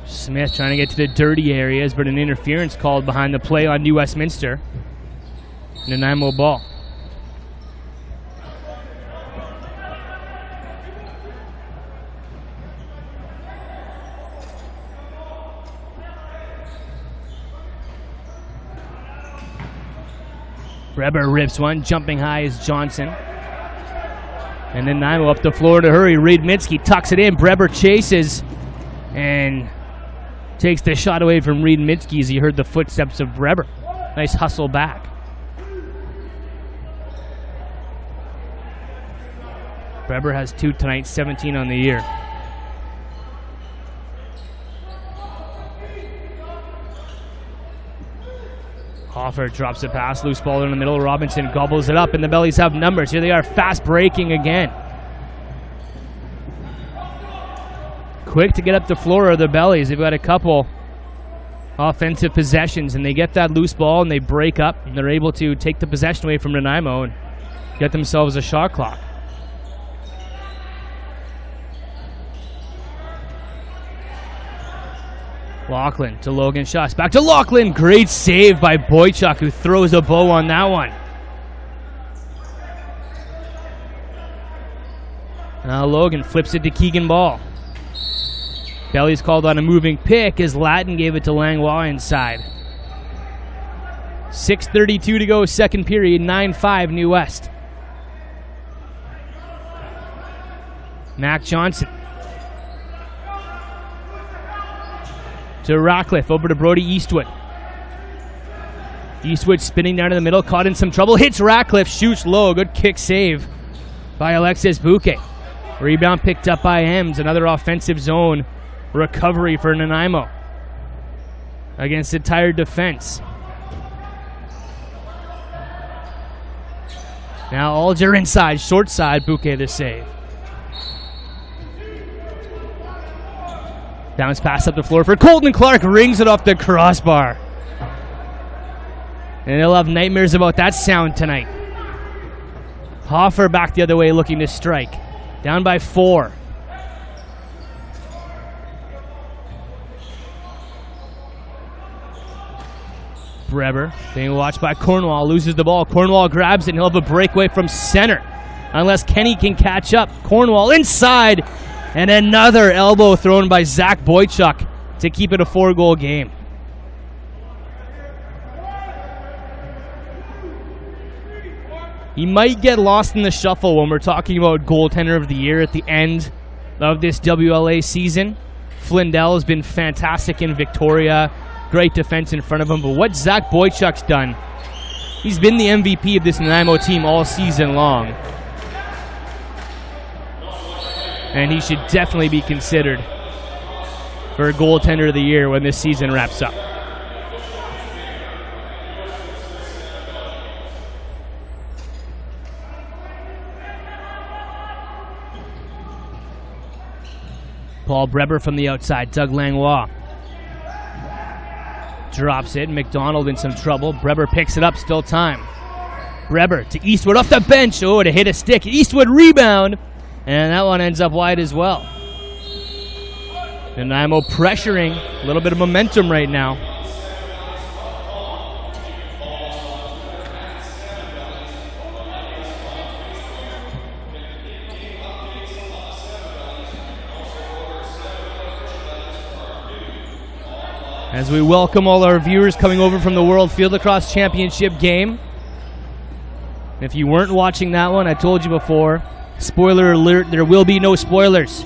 Speaker 1: Smith trying to get to the dirty areas, but an interference called behind the play on New Westminster. Nanaimo ball. Breber rips one, jumping high is Johnson. And then Nanaimo up the floor to hurry. Reed Minsky tucks it in. Breber chases and takes the shot away from Reed Minsky as he heard the footsteps of Breber. Nice hustle back. Breber has 2 tonight, 17 on the year. Hoffer drops a pass, loose ball in the middle. Robinson gobbles it up, and the Bellies have numbers. Here they are, fast breaking again. Quick to get up the floor of the Bellies. They've got a couple offensive possessions, and they get that loose ball, and they break up, and they're able to take the possession away from Nanaimo and get themselves a shot clock. Lachlan to Logan Schuss. Back to Lachlan. Great save by Boychuk, who throws a bow on that one. Now Logan flips it to Keegan Ball. Bellies called on a moving pick as Latin gave it to Langlois inside. 6:32 to go, second period, 9-5 New West. Mac Johnson. To Rockcliffe, over to Brody Eastwood. Eastwood spinning down in the middle, caught in some trouble, hits Ratcliffe, shoots low, good kick save by Alexis Bouquet. Rebound picked up by Ems, another offensive zone recovery for Nanaimo against a tired defense. Now Alger inside, short side, Bouquet the save. Bounce pass up the floor for Colton Clark, rings it off the crossbar. And they'll have nightmares about that sound tonight. Hoffer back the other way looking to strike. Down by 4. Breber being watched by Cornwall, loses the ball. Cornwall grabs it and he'll have a breakaway from center. Unless Kenny can catch up. Cornwall inside. And another elbow thrown by Zach Boychuk to keep it a 4-goal game. He might get lost in the shuffle when we're talking about goaltender of the year at the end of this WLA season. Flindell has been fantastic in Victoria. Great defense in front of him. But what Zach Boychuk's done, he's been the MVP of this Nanaimo team all season long. And he should definitely be considered for goaltender of the year when this season wraps up. Paul Breber from the outside. Doug Langlois drops it. McDonald in some trouble. Breber picks it up. Still time. Breber to Eastwood off the bench. Oh, to hit a stick. Eastwood rebound. And that one ends up wide as well. Nanaimo pressuring. A little bit of momentum right now. as we welcome all our viewers coming over from the World Field Lacrosse Championship game. If you weren't watching that one, I told you before, spoiler alert, there will be no spoilers.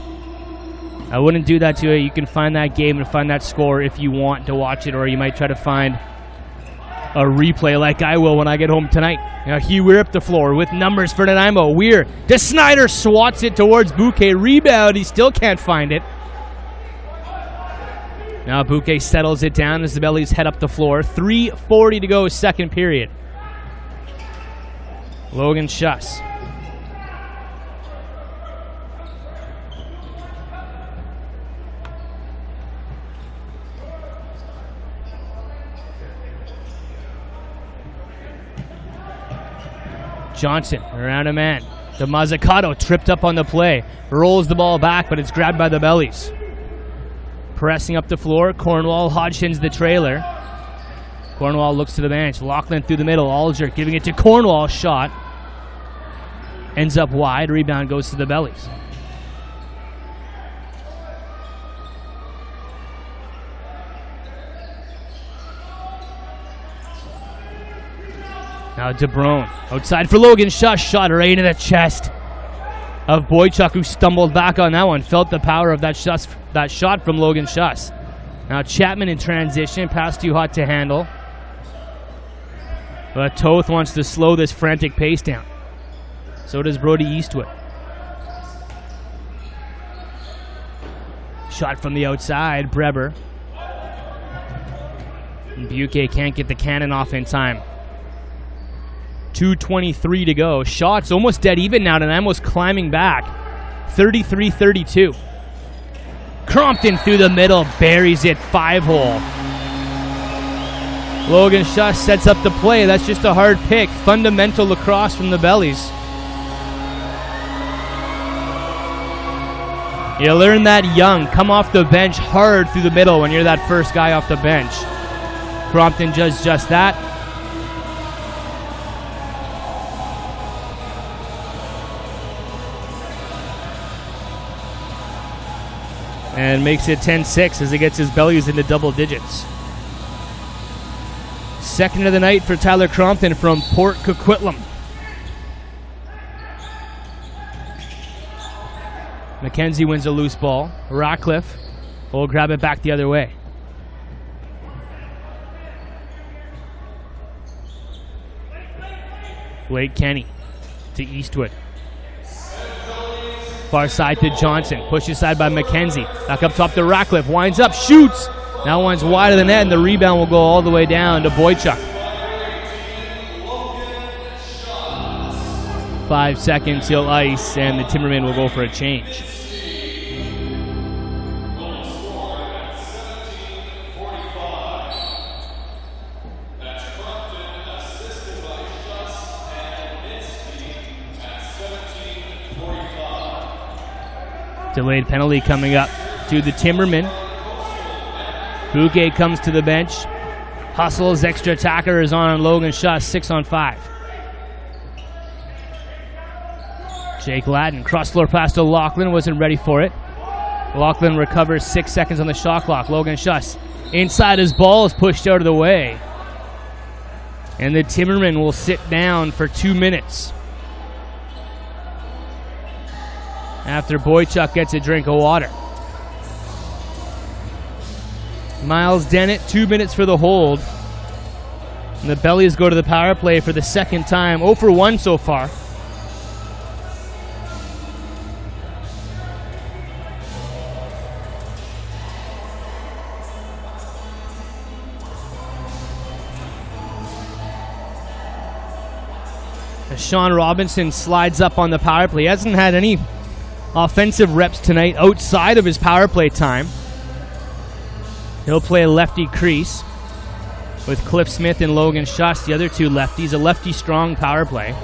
Speaker 1: I wouldn't do that to you. You can find that game and find that score if you want to watch it, or you might try to find a replay like I will when I get home tonight. Now Hugh Weir up the floor with numbers for Nanaimo. Weir to Snyder, swats it towards Bouquet. Rebound, he still can't find it. Now Bouquet settles it down as the Bellies head up the floor. 3:40 to go, second period. Logan Schuss. Johnson around a man. The Mazzucato tripped up on the play. Rolls the ball back, but it's grabbed by the Bellies. Pressing up the floor, Cornwall, Hodgkins the trailer. Cornwall looks to the bench. Lachlan through the middle. Alger giving it to Cornwall. Shot. Ends up wide. Rebound goes to the Bellies. Now DeBrone outside for Logan Schuss. Shot right into the chest of Boychuk, who stumbled back on that one. Felt the power of that shot from Logan Schuss. Now Chapman in transition. Pass too hot to handle. But Toth wants to slow this frantic pace down. So does Brody Eastwood. Shot from the outside. Breber. And Buque can't get the cannon off in time. 2:23 to go. Shots almost dead even now. Nanaimo's climbing back. 33-32. Crompton through the middle. Buries it. 5-hole. Logan Schuss sets up the play. That's just a hard pick. Fundamental lacrosse from the Bellies. You learn that young. Come off the bench hard through the middle when you're that first guy off the bench. Crompton does just that. And makes it 10-6 as he gets his Bellies into double digits. Second of the night for Tyler Crompton from Port Coquitlam. McKenzie wins a loose ball. Ratcliffe will grab it back the other way. Blake Kenny to Eastwood. Far side to Johnson. Pushed aside by McKenzie. Back up top to Ratcliffe. Winds up, shoots. That one's wide of the net, and the rebound will go all the way down to Boychuk. 5 seconds, he'll ice, and the Timbermen will go for a change. Delayed penalty coming up to the Timbermen. Bouquet comes to the bench. Hustles, extra attacker is on Logan Schuss, 6-on-5. Jake Ladden, cross floor pass to Lachlan, wasn't ready for it. Lachlan recovers 6 seconds on the shot clock. Logan Schuss inside, his ball is pushed out of the way. And the Timbermen will sit down for 2 minutes. After Boychuk gets a drink of water. Miles Dennett, 2 minutes for the hold. And the Bellies go to the power play for the second time. 0 for 1 so far. As Sean Robinson slides up on the power play. He hasn't had any offensive reps tonight outside of his power play time. He'll play a lefty crease with Cliff Smith and Logan Schuss, the other two lefties. A lefty strong power play.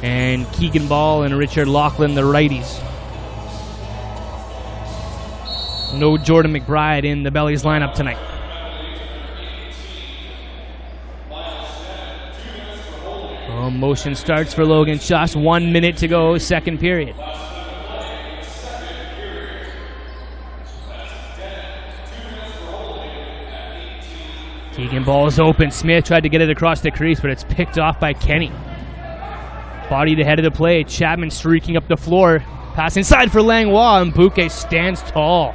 Speaker 1: And Keegan Ball and Richard Lachlan, the righties. No Jordan McBride in the Bellies lineup tonight. Motion starts for Logan Schuss. 1 minute to go, second period. Keegan ball is open. Smith tried to get it across the crease, but it's picked off by Kenny. Body to head of the play. Chapman streaking up the floor. Pass inside for Langlois, and Bouquet stands tall.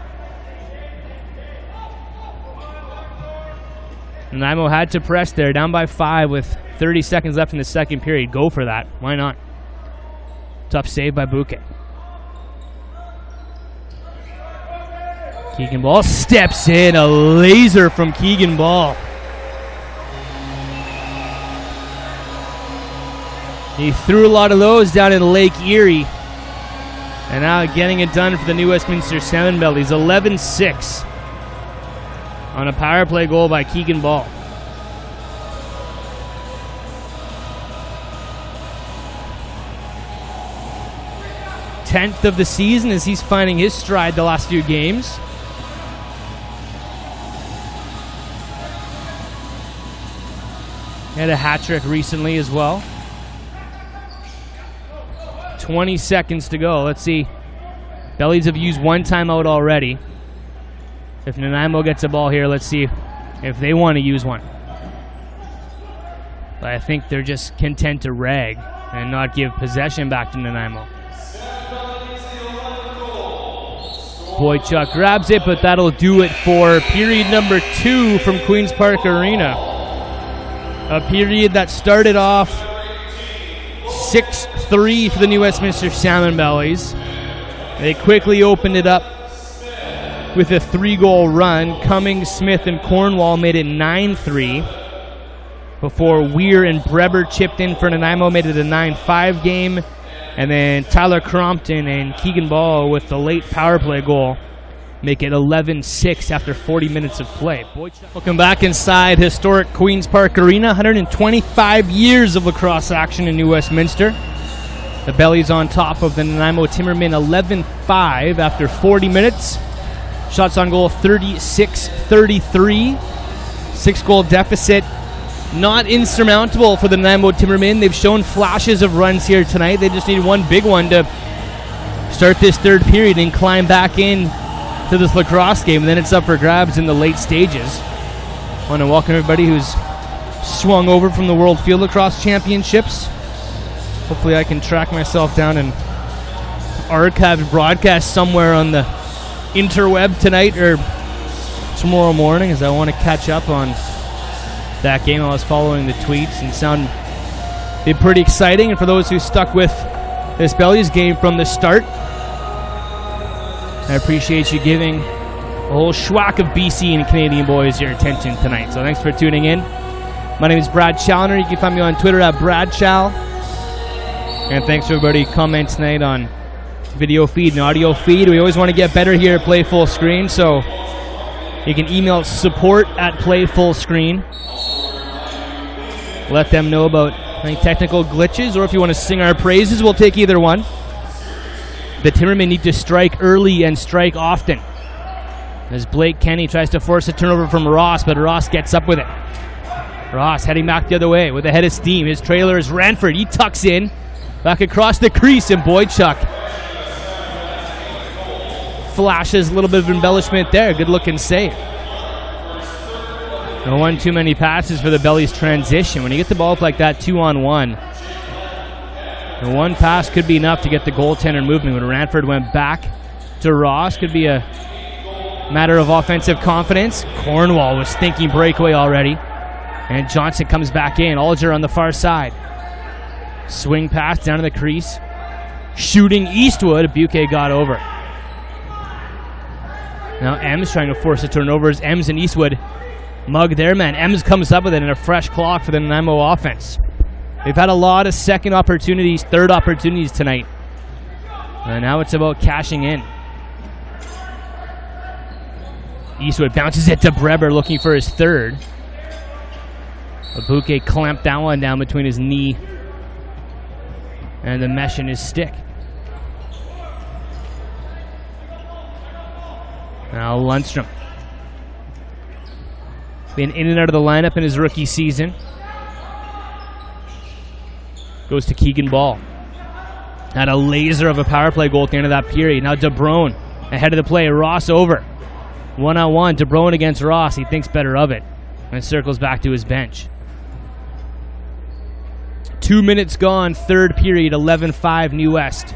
Speaker 1: Nanaimo had to press there, down by 5 with 30 seconds left in the second period. Go for that. Why not? Tough save by Bouquet. Keegan Ball steps in. A laser from Keegan Ball. He threw a lot of those down in Lake Erie. And now getting it done for the New Westminster Salmonbellies. 11-6 on a power play goal by Keegan Ball. Tenth of the season as he's finding his stride the last few games. He had a hat trick recently as well. 20 seconds to go. Let's see. Bellies have used one timeout already. If Nanaimo gets a ball here, let's see if they want to use one. But I think they're just content to rag and not give possession back to Nanaimo. Boychuk grabs it, but that'll do it for period number 2 from Queen's Park Arena. A period that started off 6-3 for the New Westminster Salmonbellies. They quickly opened it up with a 3-goal run. Cummings, Smith, and Cornwall made it 9-3 before Weir and Breber chipped in for Nanaimo, made it a 9-5 game. And then Tyler Crompton and Keegan Ball with the late power play goal make it 11-6 after 40 minutes of play. Welcome back inside historic Queen's Park Arena. 125 years of lacrosse action in New Westminster. The Bellies on top of the Nanaimo Timbermen 11-5 after 40 minutes. Shots on goal 36-33. 6-goal deficit. Not insurmountable for the Nanaimo Timbermen. They've shown flashes of runs here tonight. They just need one big one to start this third period and climb back in to this lacrosse game, and then it's up for grabs in the late stages. I want to welcome everybody who's swung over from the World Field Lacrosse Championships. Hopefully I can track myself down and archived broadcast somewhere on the interweb tonight or tomorrow morning, as I want to catch up on that game. I was following the tweets and sounded pretty exciting. And for those who stuck with this Bellies game from the start, I appreciate you giving a whole schwack of BC and Canadian boys your attention tonight. So thanks for tuning in. My name is Brad Challoner. You can find me on Twitter at BradChal. And thanks to everybody who comments tonight on video feed and audio feed. We always want to get better here at Play Full Screen, so you can email support@playfullscreen. Let them know about any technical glitches, or if you want to sing our praises, we'll take either one. The Timbermen need to strike early and strike often, as Blake Kenny tries to force a turnover from Ross, but Ross gets up with it. Ross heading back the other way with a head of steam. His trailer is Ranford. He tucks in, back across the crease, and Boychuk flashes a little bit of embellishment there. Good looking save. No one too many passes for the Bellies transition. When you get the ball up like that, 2-on-1, the one pass could be enough to get the goaltender moving. When Ranford went back to Ross, could be a matter of offensive confidence. Cornwall was thinking breakaway already. And Johnson comes back in. Alger on the far side. Swing pass down to the crease. Shooting Eastwood. Buque got over. Now Ems trying to force a turnover as Ems and Eastwood mug their man. Ems comes up with it, and a fresh clock for the Nanaimo offense. They've had a lot of second opportunities, third opportunities tonight. And now it's about cashing in. Eastwood bounces it to Breber, looking for his third. Bouquet clamped that one down between his knee and the mesh in his stick. Now Lundstrom. Been in and out of the lineup in his rookie season. Goes to Keegan Ball. Had a laser of a power play goal at the end of that period. Now DeBrone ahead of the play. Ross over. 1-on-1. DeBrone against Ross. He thinks better of it. And circles back to his bench. 2 minutes gone, third period, 11-5 New West.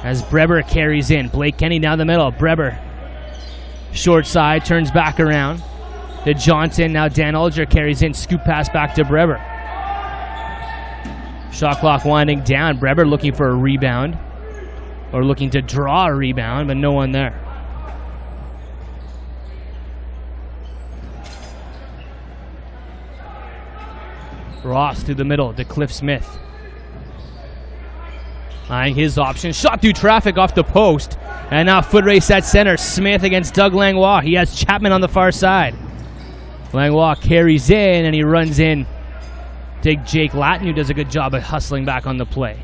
Speaker 1: As Breber carries in. Blake Kenny down the middle. Breber, short side, turns back around to Johnson. Now Dan Alger carries in. Scoop pass back to Breber. Shot clock winding down. Breber looking for a rebound. Or looking to draw a rebound, but no one there. Ross through the middle to Cliff Smith. Eyeing his option. Shot through traffic off the post. And now foot race at center. Smith against Doug Langlois. He has Chapman on the far side. Langlois carries in and he runs in. Take Jake Lattin, who does a good job of hustling back on the play.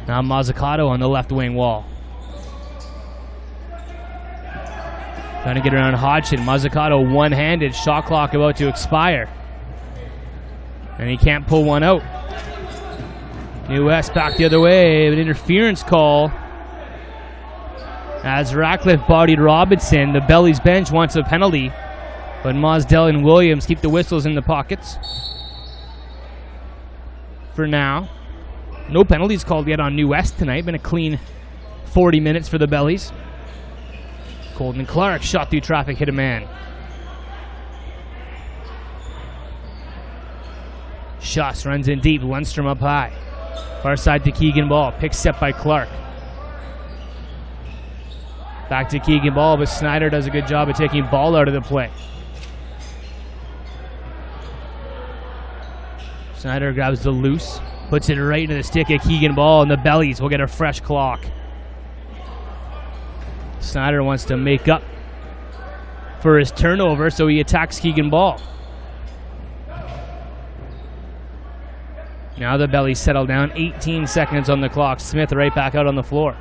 Speaker 1: Now Mazzucato on the left wing wall. Trying to get around Hodgson. Mazzucato one-handed. Shot clock about to expire. And he can't pull one out. New West back the other way. An interference call. As Ratcliffe bodied Robinson, the Bellies bench wants a penalty. But Mosdell and Williams keep the whistles in the pockets. For now. No penalties called yet on New West tonight. Been a clean 40 minutes for the Bellies. Colton Clark shot through traffic, hit a man. Schuss runs in deep. Lundstrom up high. Far side to Keegan Ball. Pick set by Clark. Back to Keegan Ball, but Snyder does a good job of taking Ball out of the play. Snyder grabs the loose. Puts it right into the stick of Keegan Ball, and the Bellies will get a fresh clock. Snyder wants to make up for his turnover, so he attacks Keegan Ball. Now the Bellies settle down. 18 seconds on the clock. Smith right back out on the floor.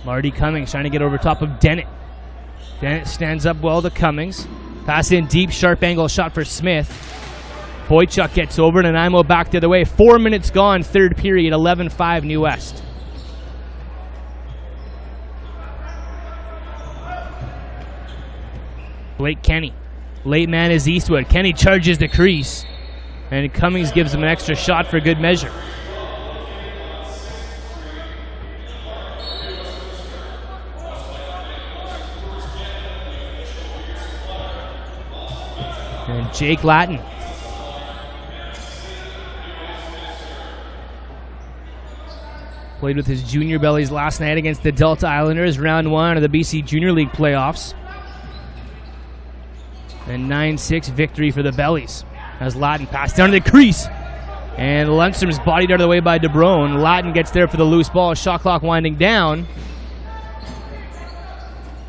Speaker 1: Marty Cummings trying to get over top of Dennett. Dennett stands up well to Cummings. Pass in deep, sharp angle shot for Smith. Boychuk gets over. Nanaimo back the other way. 4 minutes gone, third period, 11-5 New West. Blake Kenny. Late man is Eastwood. Kenny charges the crease. And Cummings gives him an extra shot for good measure. And Jake Lattin. Played with his junior Bellies last night against the Delta Islanders, round 1 of the BC Junior League playoffs. And 9-6 victory for the Bellies. As Lattin passed down to the crease. And Lundstrom's bodied out of the way by DeBrone. Lattin gets there for the loose ball. Shot clock winding down.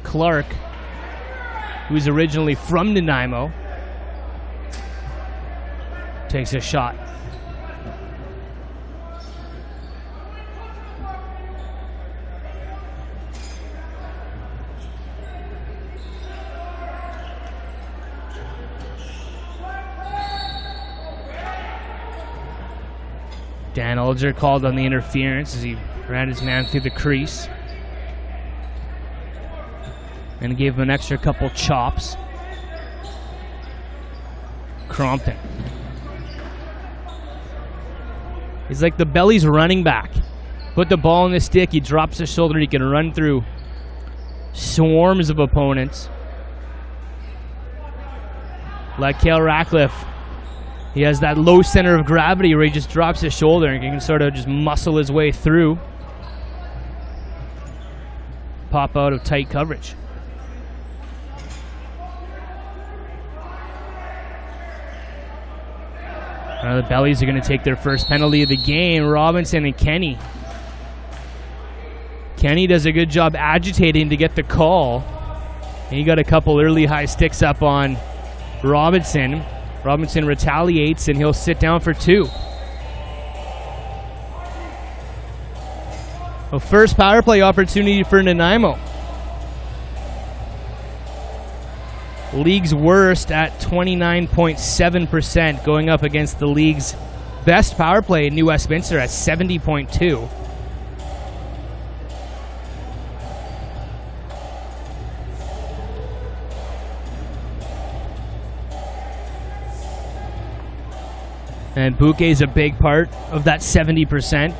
Speaker 1: Clark, who's originally from Nanaimo, takes a shot. Dan Alger called on the interference as he ran his man through the crease. And gave him an extra couple chops. Crompton. He's like the Bellies running back. Put the ball in the stick, he drops his shoulder, he can run through swarms of opponents. Like Cale Ratcliffe, he has that low center of gravity where he just drops his shoulder and he can sort of just muscle his way through. Pop out of tight coverage. The Bellies are going to take their first penalty of the game. Robinson and Kenny. Kenny does a good job agitating to get the call. And he got a couple early high sticks up on Robinson. Robinson retaliates and he'll sit down for 2. Well, first power play opportunity for Nanaimo. League's worst at 29.7%, going up against the league's best power play in New Westminster at 70.2. And Bouquet is a big part of that 70%.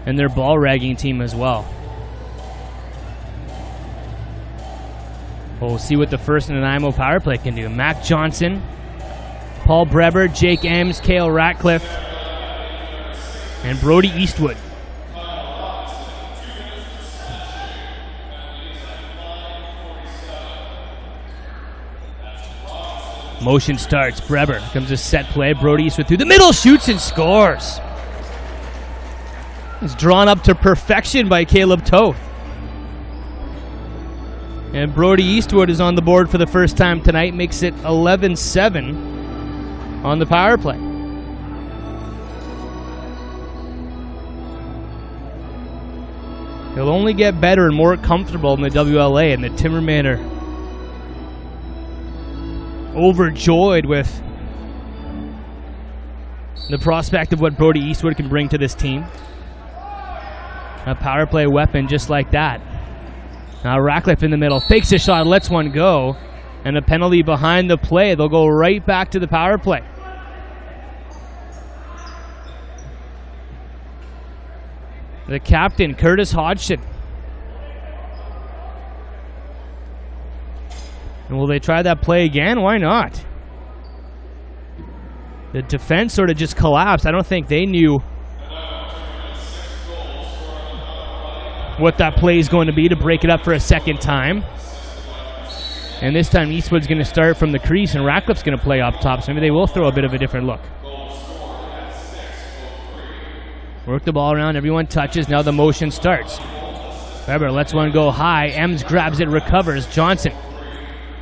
Speaker 1: And their ball ragging team as well. We'll see what the first Nanaimo power play can do. Mac Johnson, Paul Breber, Jake Ems, Cale Ratcliffe, and Brody Eastwood. Motion starts. Breber comes a set play. Brody Eastwood through the middle, shoots and scores. It's drawn up to perfection by Caleb Toth. And Brody Eastwood is on the board for the first time tonight, makes it 11-7 on the power play. He'll only get better and more comfortable in the WLA, and the Timbermen are overjoyed with the prospect of what Brody Eastwood can bring to this team. A power play weapon just like that. Now Ratcliffe in the middle, fakes a shot, lets one go, and a penalty behind the play. They'll go right back to the power play. The captain, Curtis Hodgson. And will they try that play again? Why not? The defense sort of just collapsed. I don't think they knew what that play is going to be to break it up for a second time. And this time Eastwood's going to start from the crease and Ratcliffe's going to play up top, so maybe they will throw a bit of a different look. Work the ball around, everyone touches, now the motion starts. Weber lets one go high, Ems grabs it, recovers, Johnson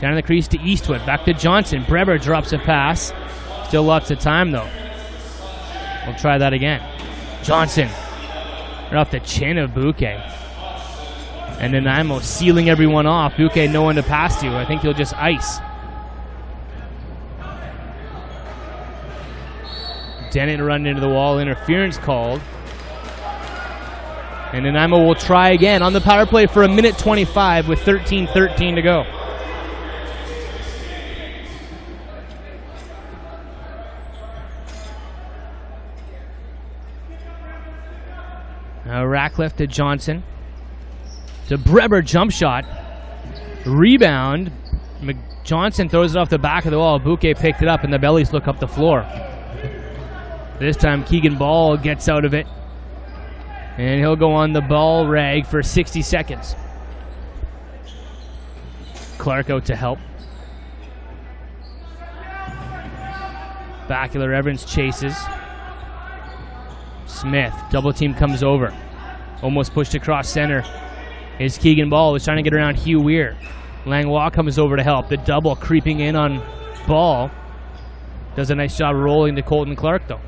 Speaker 1: down in the crease to Eastwood, back to Johnson, Breber drops a pass, still lots of time though. We'll try that again. Johnson, right off the chin of Bouquet. And Nanaimo sealing everyone off. Bouquet no one to pass to. I think he'll just ice. Dennett running into the wall. Interference called. And Nanaimo will try again on the power play for 1:25 with 13:13 to go. Now Ratcliffe to Johnson. To Breber, jump shot. Rebound. Johnson throws it off the back of the wall. Bouquet picked it up and the Bellies look up the floor. This time Keegan Ball gets out of it. And he'll go on the ball rag for 60 seconds. Clark out to help. Bacular Evans chases. Smith, double team comes over. Almost pushed across center. Is Keegan Ball, was trying to get around Hugh Weir. Langlois comes over to help. The double creeping in on Ball. Does a nice job rolling to Colton Clark though.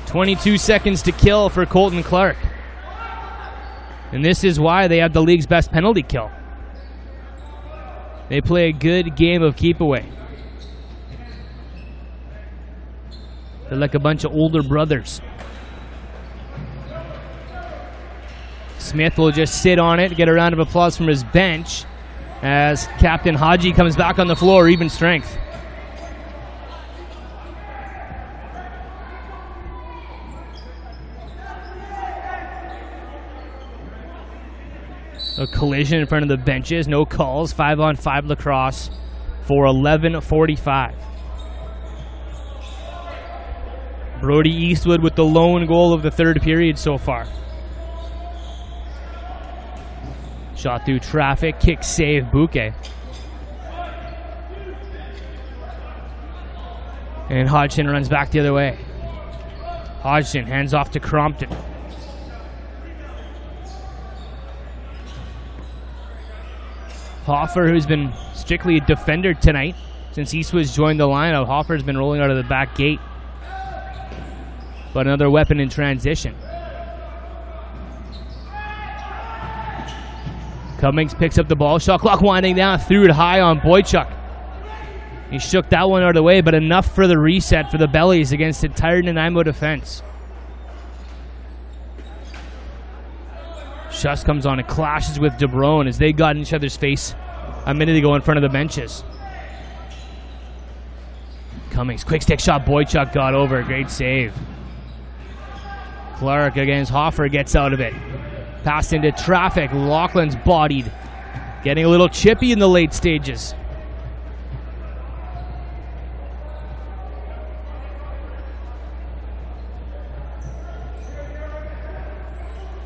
Speaker 1: .22 seconds to kill for Colton Clark. And this is why they have the league's best penalty kill. They play a good game of keep away. They're like a bunch of older brothers. Smith will just sit on it, get a round of applause from his bench as Captain Haji comes back on the floor, even strength. A collision in front of the benches, no calls, 5-on-5 lacrosse for 11:45. Brody Eastwood with the lone goal of the third period so far. Shot through traffic, kick save, Bouquet. And Hodgson runs back the other way. Hodgson hands off to Crompton. Hoffer, who's been strictly a defender tonight since Eastwood's joined the lineup. Hoffer's been rolling out of the back gate. But another weapon in transition. Cummings picks up the ball. Shot clock winding down. Threw it high on Boychuk. He shook that one out of the way, but enough for the reset for the Bellies against a tired Nanaimo defense. Schuss comes on and clashes with DeBrone as they got in each other's face a minute ago in front of the benches. Cummings, quick stick shot. Boychuk got over. Great save. Clark against Hoffer gets out of it. Passed into traffic. Laughlin's bodied. Getting a little chippy in the late stages.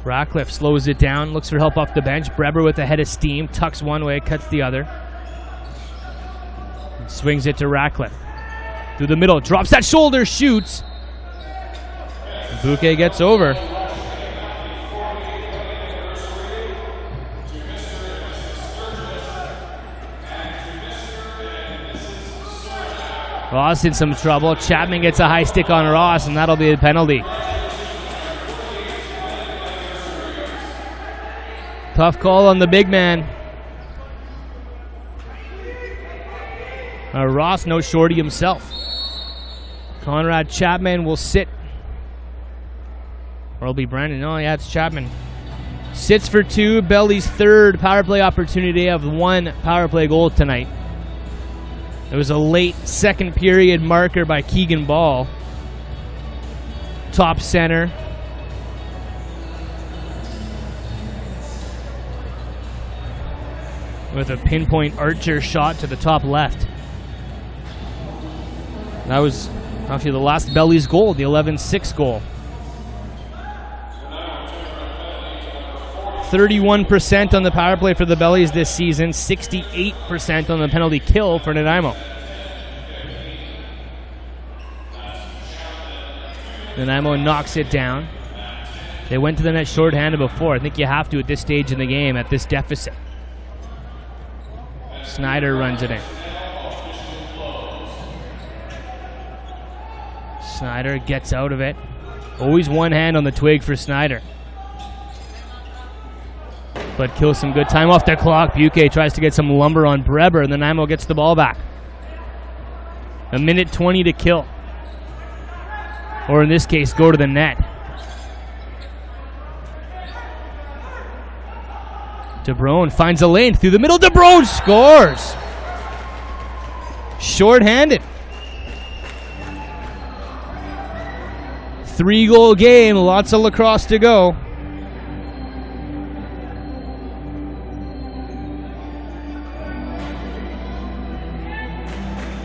Speaker 1: Ratcliffe slows it down, looks for help off the bench. Breber with a head of steam, tucks one way, cuts the other. Swings it to Ratcliffe. Through the middle, drops that shoulder, shoots. Bouquet gets over. Ross in some trouble. Chapman gets a high stick on Ross, and that'll be a penalty. Tough call on the big man. Ross, no shorty himself. Conrad Chapman will sit. Or it'll be Brandon. Oh, yeah, it's Chapman. Sits for two. Belly's third power play opportunity of one power play goal tonight. It was a late second period marker by Keegan Ball. Top center. With a pinpoint archer shot to the top left. That was actually the last Bellies goal, the 11-6 goal. 31% on the power play for the Bellies this season, 68% on the penalty kill for Nanaimo. Nanaimo knocks it down. They went to the net shorthanded before. I think you have to at this stage in the game at this deficit. Snyder runs it in. Snyder gets out of it. Always one hand on the twig for Snyder. But kills some good time off the clock. Buquet tries to get some lumber on Breber, and then Nanaimo gets the ball back. A minute 20 to kill. Or in this case, go to the net. DeBrone finds a lane through the middle. DeBrone scores. Short-handed. 3-goal game. Lots of lacrosse to go.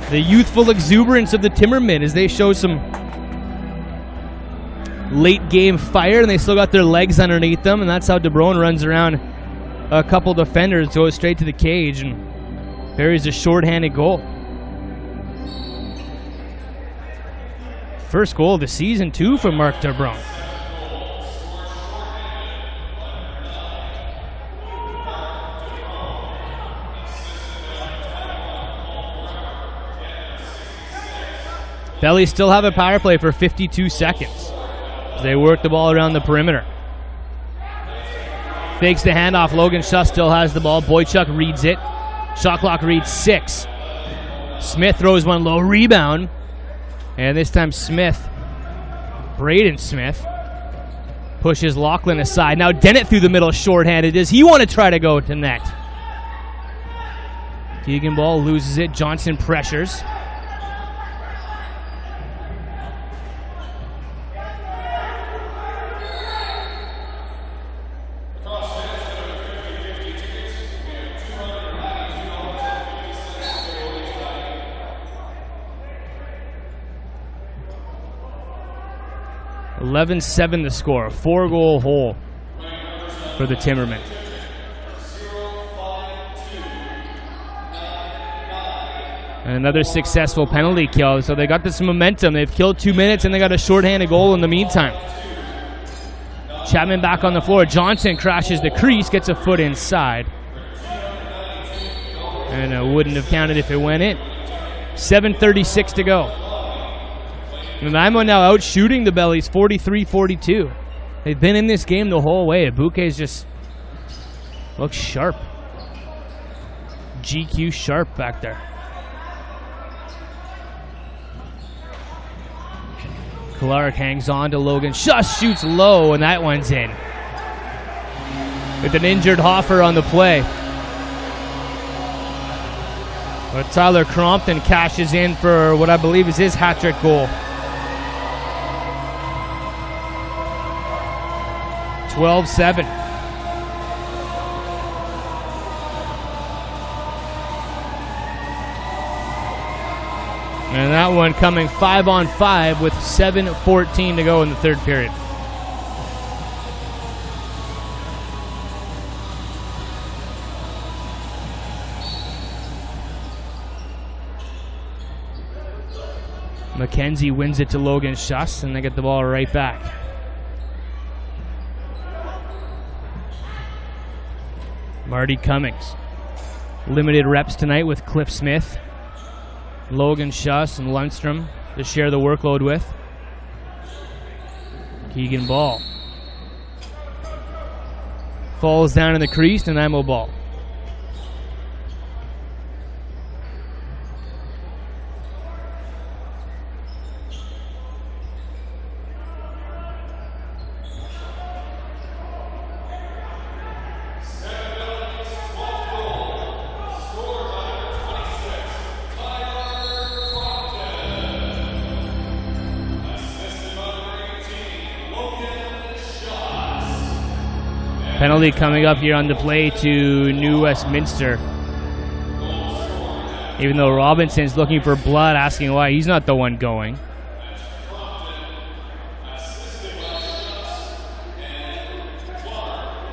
Speaker 1: The youthful exuberance of the Timbermen as they show some late game fire, and they still got their legs underneath them, and that's how DeBrone runs around a couple defenders, goes straight to the cage and buries a short-handed goal. First goal of the season, too, for Mark DeBrone. Bellies still have a power play for 52 seconds. They work the ball around the perimeter. Fakes the handoff. Logan Schuss still has the ball. Boychuk reads it. Shot clock reads 6. Smith throws one low. Rebound. And this time Smith, Braden Smith, pushes Laughlin aside. Now Dennett through the middle, shorthanded. Does he want to try to go to net? Keegan Ball loses it. Johnson pressures. (11-7) the score. 4-goal hole for the Timbermen. And another successful penalty kill. So they got this momentum. They've killed 2 minutes and they got a shorthanded goal in the meantime. Chapman back on the floor. Johnson crashes the crease, gets a foot inside. And it wouldn't have counted if it went in. 7:36 to go. Nanaimo now out shooting the Bellies 43-42. They've been in this game the whole way. Bouquet's just Looks sharp. GQ sharp back there. Clark hangs on to Logan. Just shoots low, and that one's in. With an injured Hoffer on the play. But Tyler Crompton cashes in for what I believe is his hat-trick goal. 12-7. And that one coming 5-on-5 with 7:14 to go in the third period. McKenzie wins it to Logan Schuss, and they get the ball right back. Marty Cummings. Limited reps tonight with Cliff Smith. Logan Schuss and Lundstrom to share the workload with. Keegan Ball. Falls down in the crease, Nanaimo ball. Penalty coming up here on the play to New Westminster. Even though Robinson's looking for blood, asking why he's not the one going.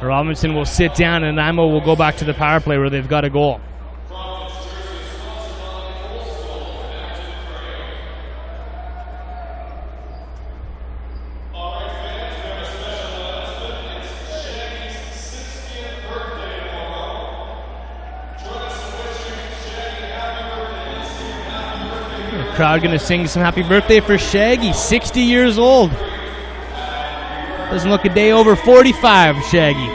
Speaker 1: Robinson will sit down and Nanaimo will go back to the power play where they've got a goal. Crowd gonna sing some happy birthday for Shaggy, 60 years old. Doesn't look a day over 45, Shaggy.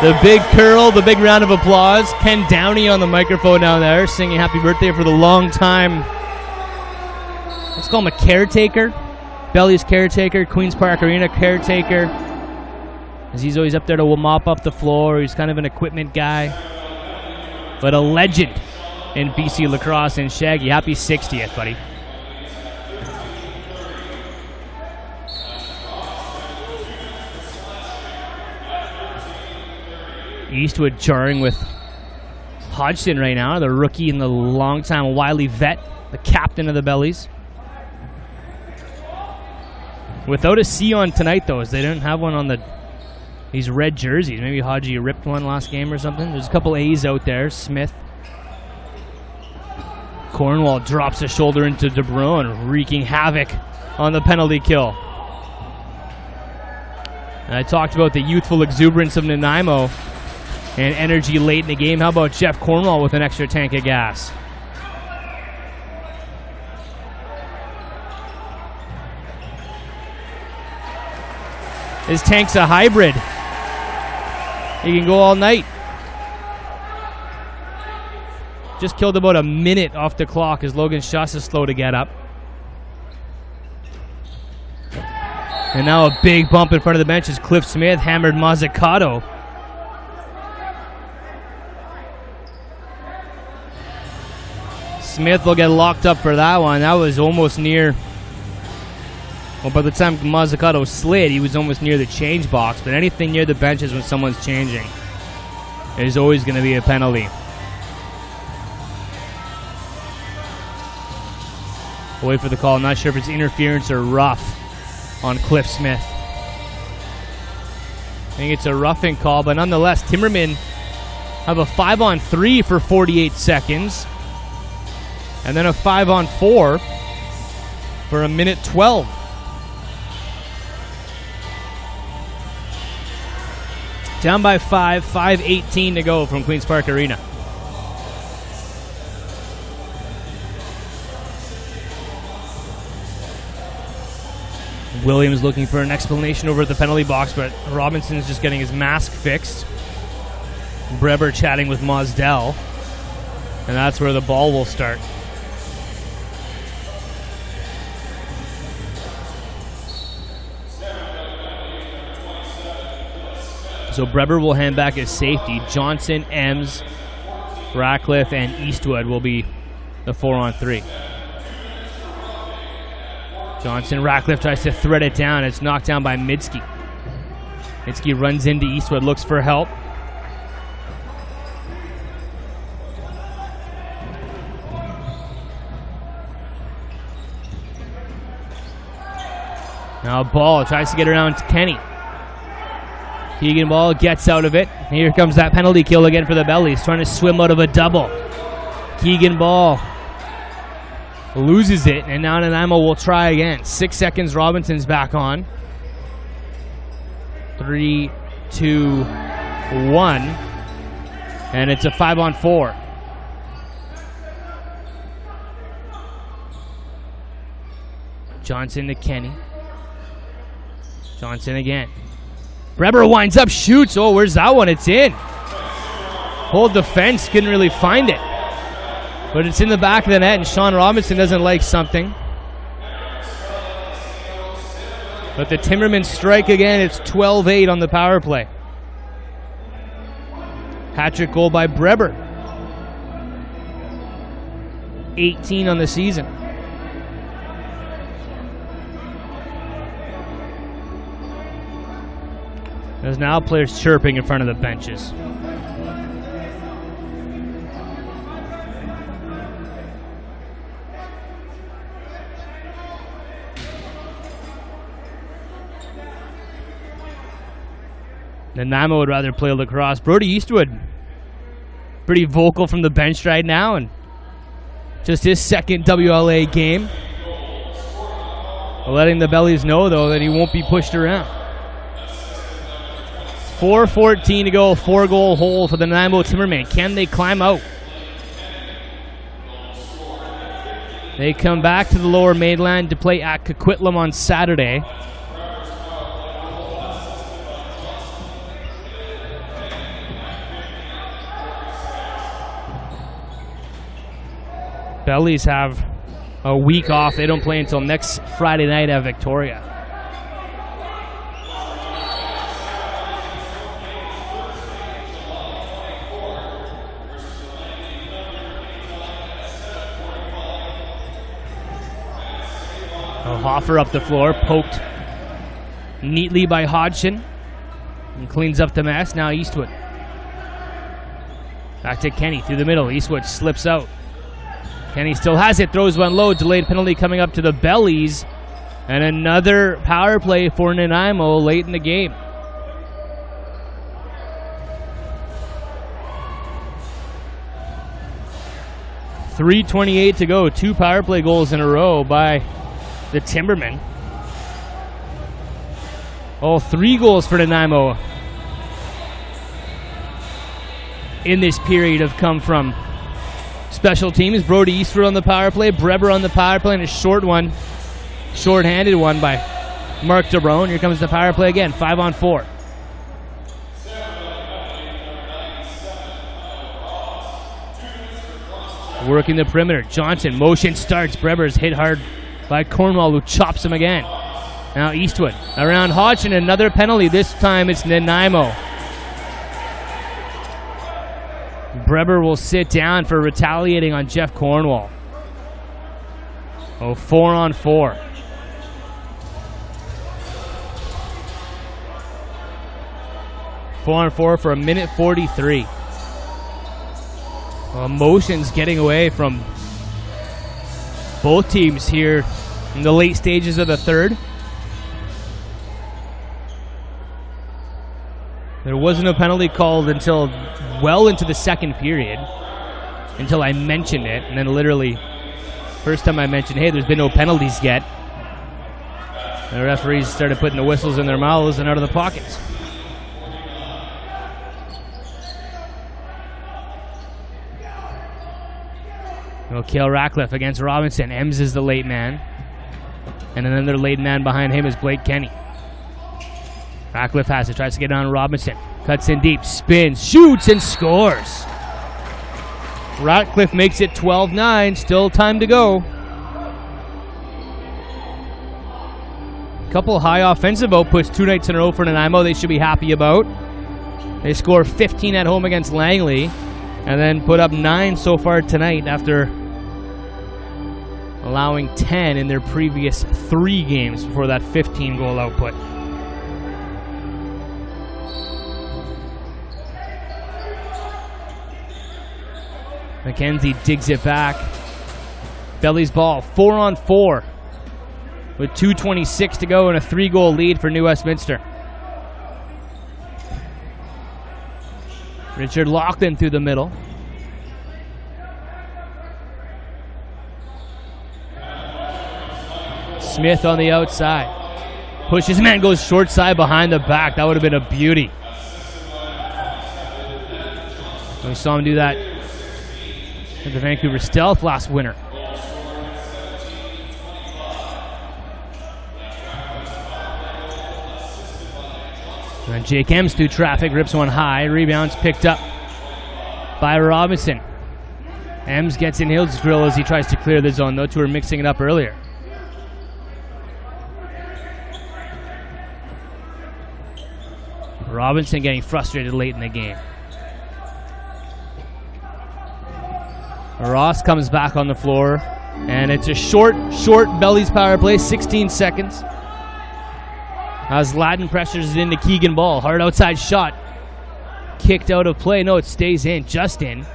Speaker 1: The big curl, the big round of applause. Ken Downey on the microphone down there singing happy birthday for the long time. Let's call him a caretaker. Bellies caretaker, Queen's Park Arena caretaker. As he's always up there to mop up the floor. He's kind of an equipment guy. But a legend in BC lacrosse. And Shaggy, happy 60th, buddy. Eastwood charring with Hodgson right now, the rookie and the longtime wily vet, the captain of the Bellies. Without a C on tonight, though, as they didn't have one on these red jerseys. Maybe Hodgie ripped one last game or something. There's a couple A's out there. Smith. Cornwall drops a shoulder into DeBrun, wreaking havoc on the penalty kill. And I talked about the youthful exuberance of Nanaimo and energy late in the game. How about Jeff Cornwall with an extra tank of gas? His tank's a hybrid. He can go all night. Just killed about a minute off the clock as Logan Schuss is slow to get up. And now a big bump in front of the bench as Cliff Smith hammered Mazzucato. Smith will get locked up for that one. That was almost near. Well, by the time Mazzucato slid, he was almost near the change box. But anything near the benches when someone's changing is always going to be a penalty. We'll wait for the call. I'm not sure if it's interference or rough on Cliff Smith. I think it's a roughing call, but nonetheless, Timbermen have a 5-on-3 for 48 seconds. And then a 5-on-4 for a minute 12. Down by 5, 5:18 to go from Queen's Park Arena. Williams looking for an explanation over at the penalty box, but Robinson's just getting his mask fixed. Breber chatting with Mosdell, and that's where the ball will start. So Breber will hand back his safety. Johnson, Ems, Ratcliffe, and Eastwood will be the 4-on-3. Johnson, Ratcliffe tries to thread it down. It's knocked down by Midsky. Midsky runs into Eastwood, looks for help. Now Ball tries to get around to Kenny. Keegan Ball gets out of it. Here comes that penalty kill again for the Bellies, trying to swim out of a double. Keegan Ball loses it, and now Nanaimo will try again. 6 seconds, Robinson's back on. 3, 2, 1. And it's a 5-on-4. Johnson to Kenny. Johnson again. Breber winds up, shoots. Oh, where's that one? It's in. Hold the fence, couldn't really find it. But it's in the back of the net, and Sean Robinson doesn't like something. But the Timbermen strike again. It's 12-8 on the power play. Hat-trick goal by Breber. 18 on the season. There's now players chirping in front of the benches. Nanaimo would rather play lacrosse. Brody Eastwood, pretty vocal from the bench right now, and just his second WLA game. Letting the Bellies know, though, that he won't be pushed around. 4:14 to go, 4-goal hole for the Nanaimo Timbermen. Can they climb out? They come back to the Lower Mainland to play at Coquitlam on Saturday. Bellies have a week off. They don't play until next Friday night at Victoria. Hoffer up the floor, poked neatly by Hodgson, and cleans up the mess. Now Eastwood. Back to Kenny through the middle. Eastwood slips out. Kenny still has it, throws one low. Delayed penalty coming up to the Bellies. And another power play for Nanaimo late in the game. .3:28 to go. 2 power play goals in a row by the Timbermen. All 3 goals for Nanaimo in this period have come from special teams. Brody Eastwood on the power play, Breber on the power play, and a short-handed one by Mark DeBrone. Here comes the power play again, 5-on-4. Working the perimeter. Johnson, motion starts. Breber's hit hard by Cornwall, who chops him again. Now Eastwood around Hodgson, another penalty. This time it's Nanaimo. Breber will sit down for retaliating on Jeff Cornwall. 4-on-4. Four-on-4 for 1:43. Emotions getting away from both teams here in the late stages of the third. There wasn't a penalty called until well into the second period, until I mentioned it, and then literally, first time I mentioned, hey, there's been no penalties yet, the referees started putting the whistles in their mouths and out of the pockets. Kale Ratcliffe against Robinson. Ems is the late man. And another late man behind him is Blake Kenny. Ratcliffe has it, tries to get on Robinson. Cuts in deep, spins, shoots, and scores. Ratcliffe makes it 12-9, still time to go. Couple high offensive outputs 2 nights in a row for Nanaimo they should be happy about. They score 15 at home against Langley and then put up 9 so far tonight after allowing 10 in their previous 3 games before that 15-goal output. McKenzie digs it back. Belly's ball, 4-on-4 with 2:26 to go and a 3-goal lead for New Westminster. Richard Loughlin through the middle. Smith on the outside. Pushes man, goes short side behind the back. That would have been a beauty. We saw him do that at the Vancouver Stealth last winter. And Jake Ems through traffic, rips one high. Rebounds picked up by Robinson. Ems gets in Hill's grill as he tries to clear the zone. Those two were mixing it up earlier. Robinson getting frustrated late in the game. Ross comes back on the floor, and it's a short Bellies power play, 16 seconds. As Ladden pressures it into Keegan Ball. Hard outside shot. Kicked out of play. No, it stays in, just in.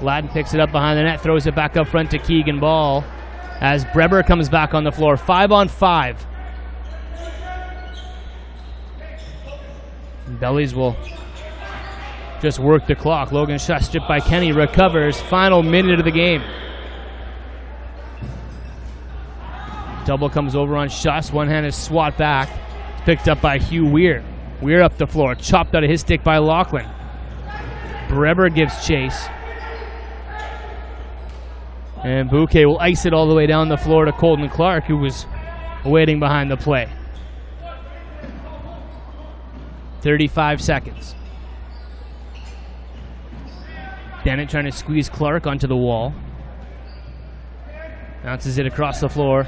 Speaker 1: Ladden picks it up behind the net, throws it back up front to Keegan Ball as Breber comes back on the floor. 5-on-5. Bellies will just work the clock. Logan Schuss stripped by Kenny, recovers. Final minute of the game. Double comes over on Schuss. One-handed swat back. Picked up by Hugh Weir. Weir up the floor. Chopped out of his stick by Loughlin. Breber gives chase. And Bouquet will ice it all the way down the floor to Colton Clark, who was waiting behind the play. 35 seconds. Bennett trying to squeeze Clark onto the wall. Bounces it across the floor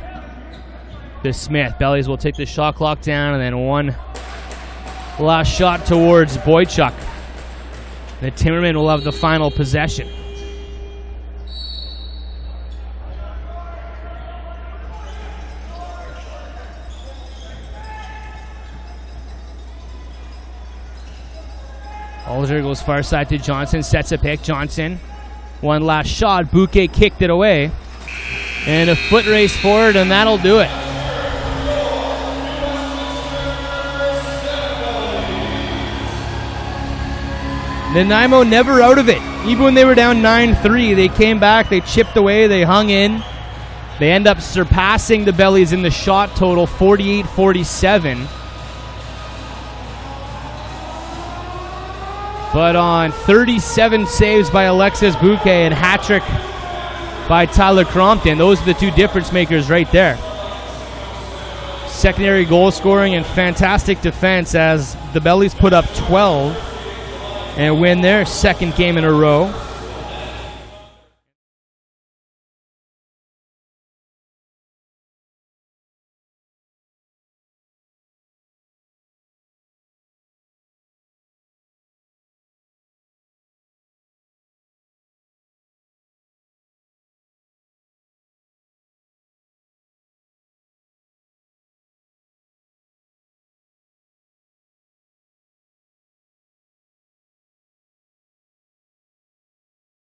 Speaker 1: to Smith. Bellies will take the shot clock down, and then one last shot towards Boychuk. The Timbermen will have the final possession. Alger goes far side to Johnson, sets a pick. Johnson, one last shot. Bouquet kicked it away. And a foot race forward, and that'll do it. Nanaimo never out of it. Even when they were down 9-3, they came back, they chipped away, they hung in. They end up surpassing the Bellies in the shot total, 48-47. But on 37 saves by Alexis Bouquet and hat-trick by Tyler Crompton, those are the two difference makers right there. Secondary goal scoring and fantastic defense as the Bellies put up 12 and win their second game in a row.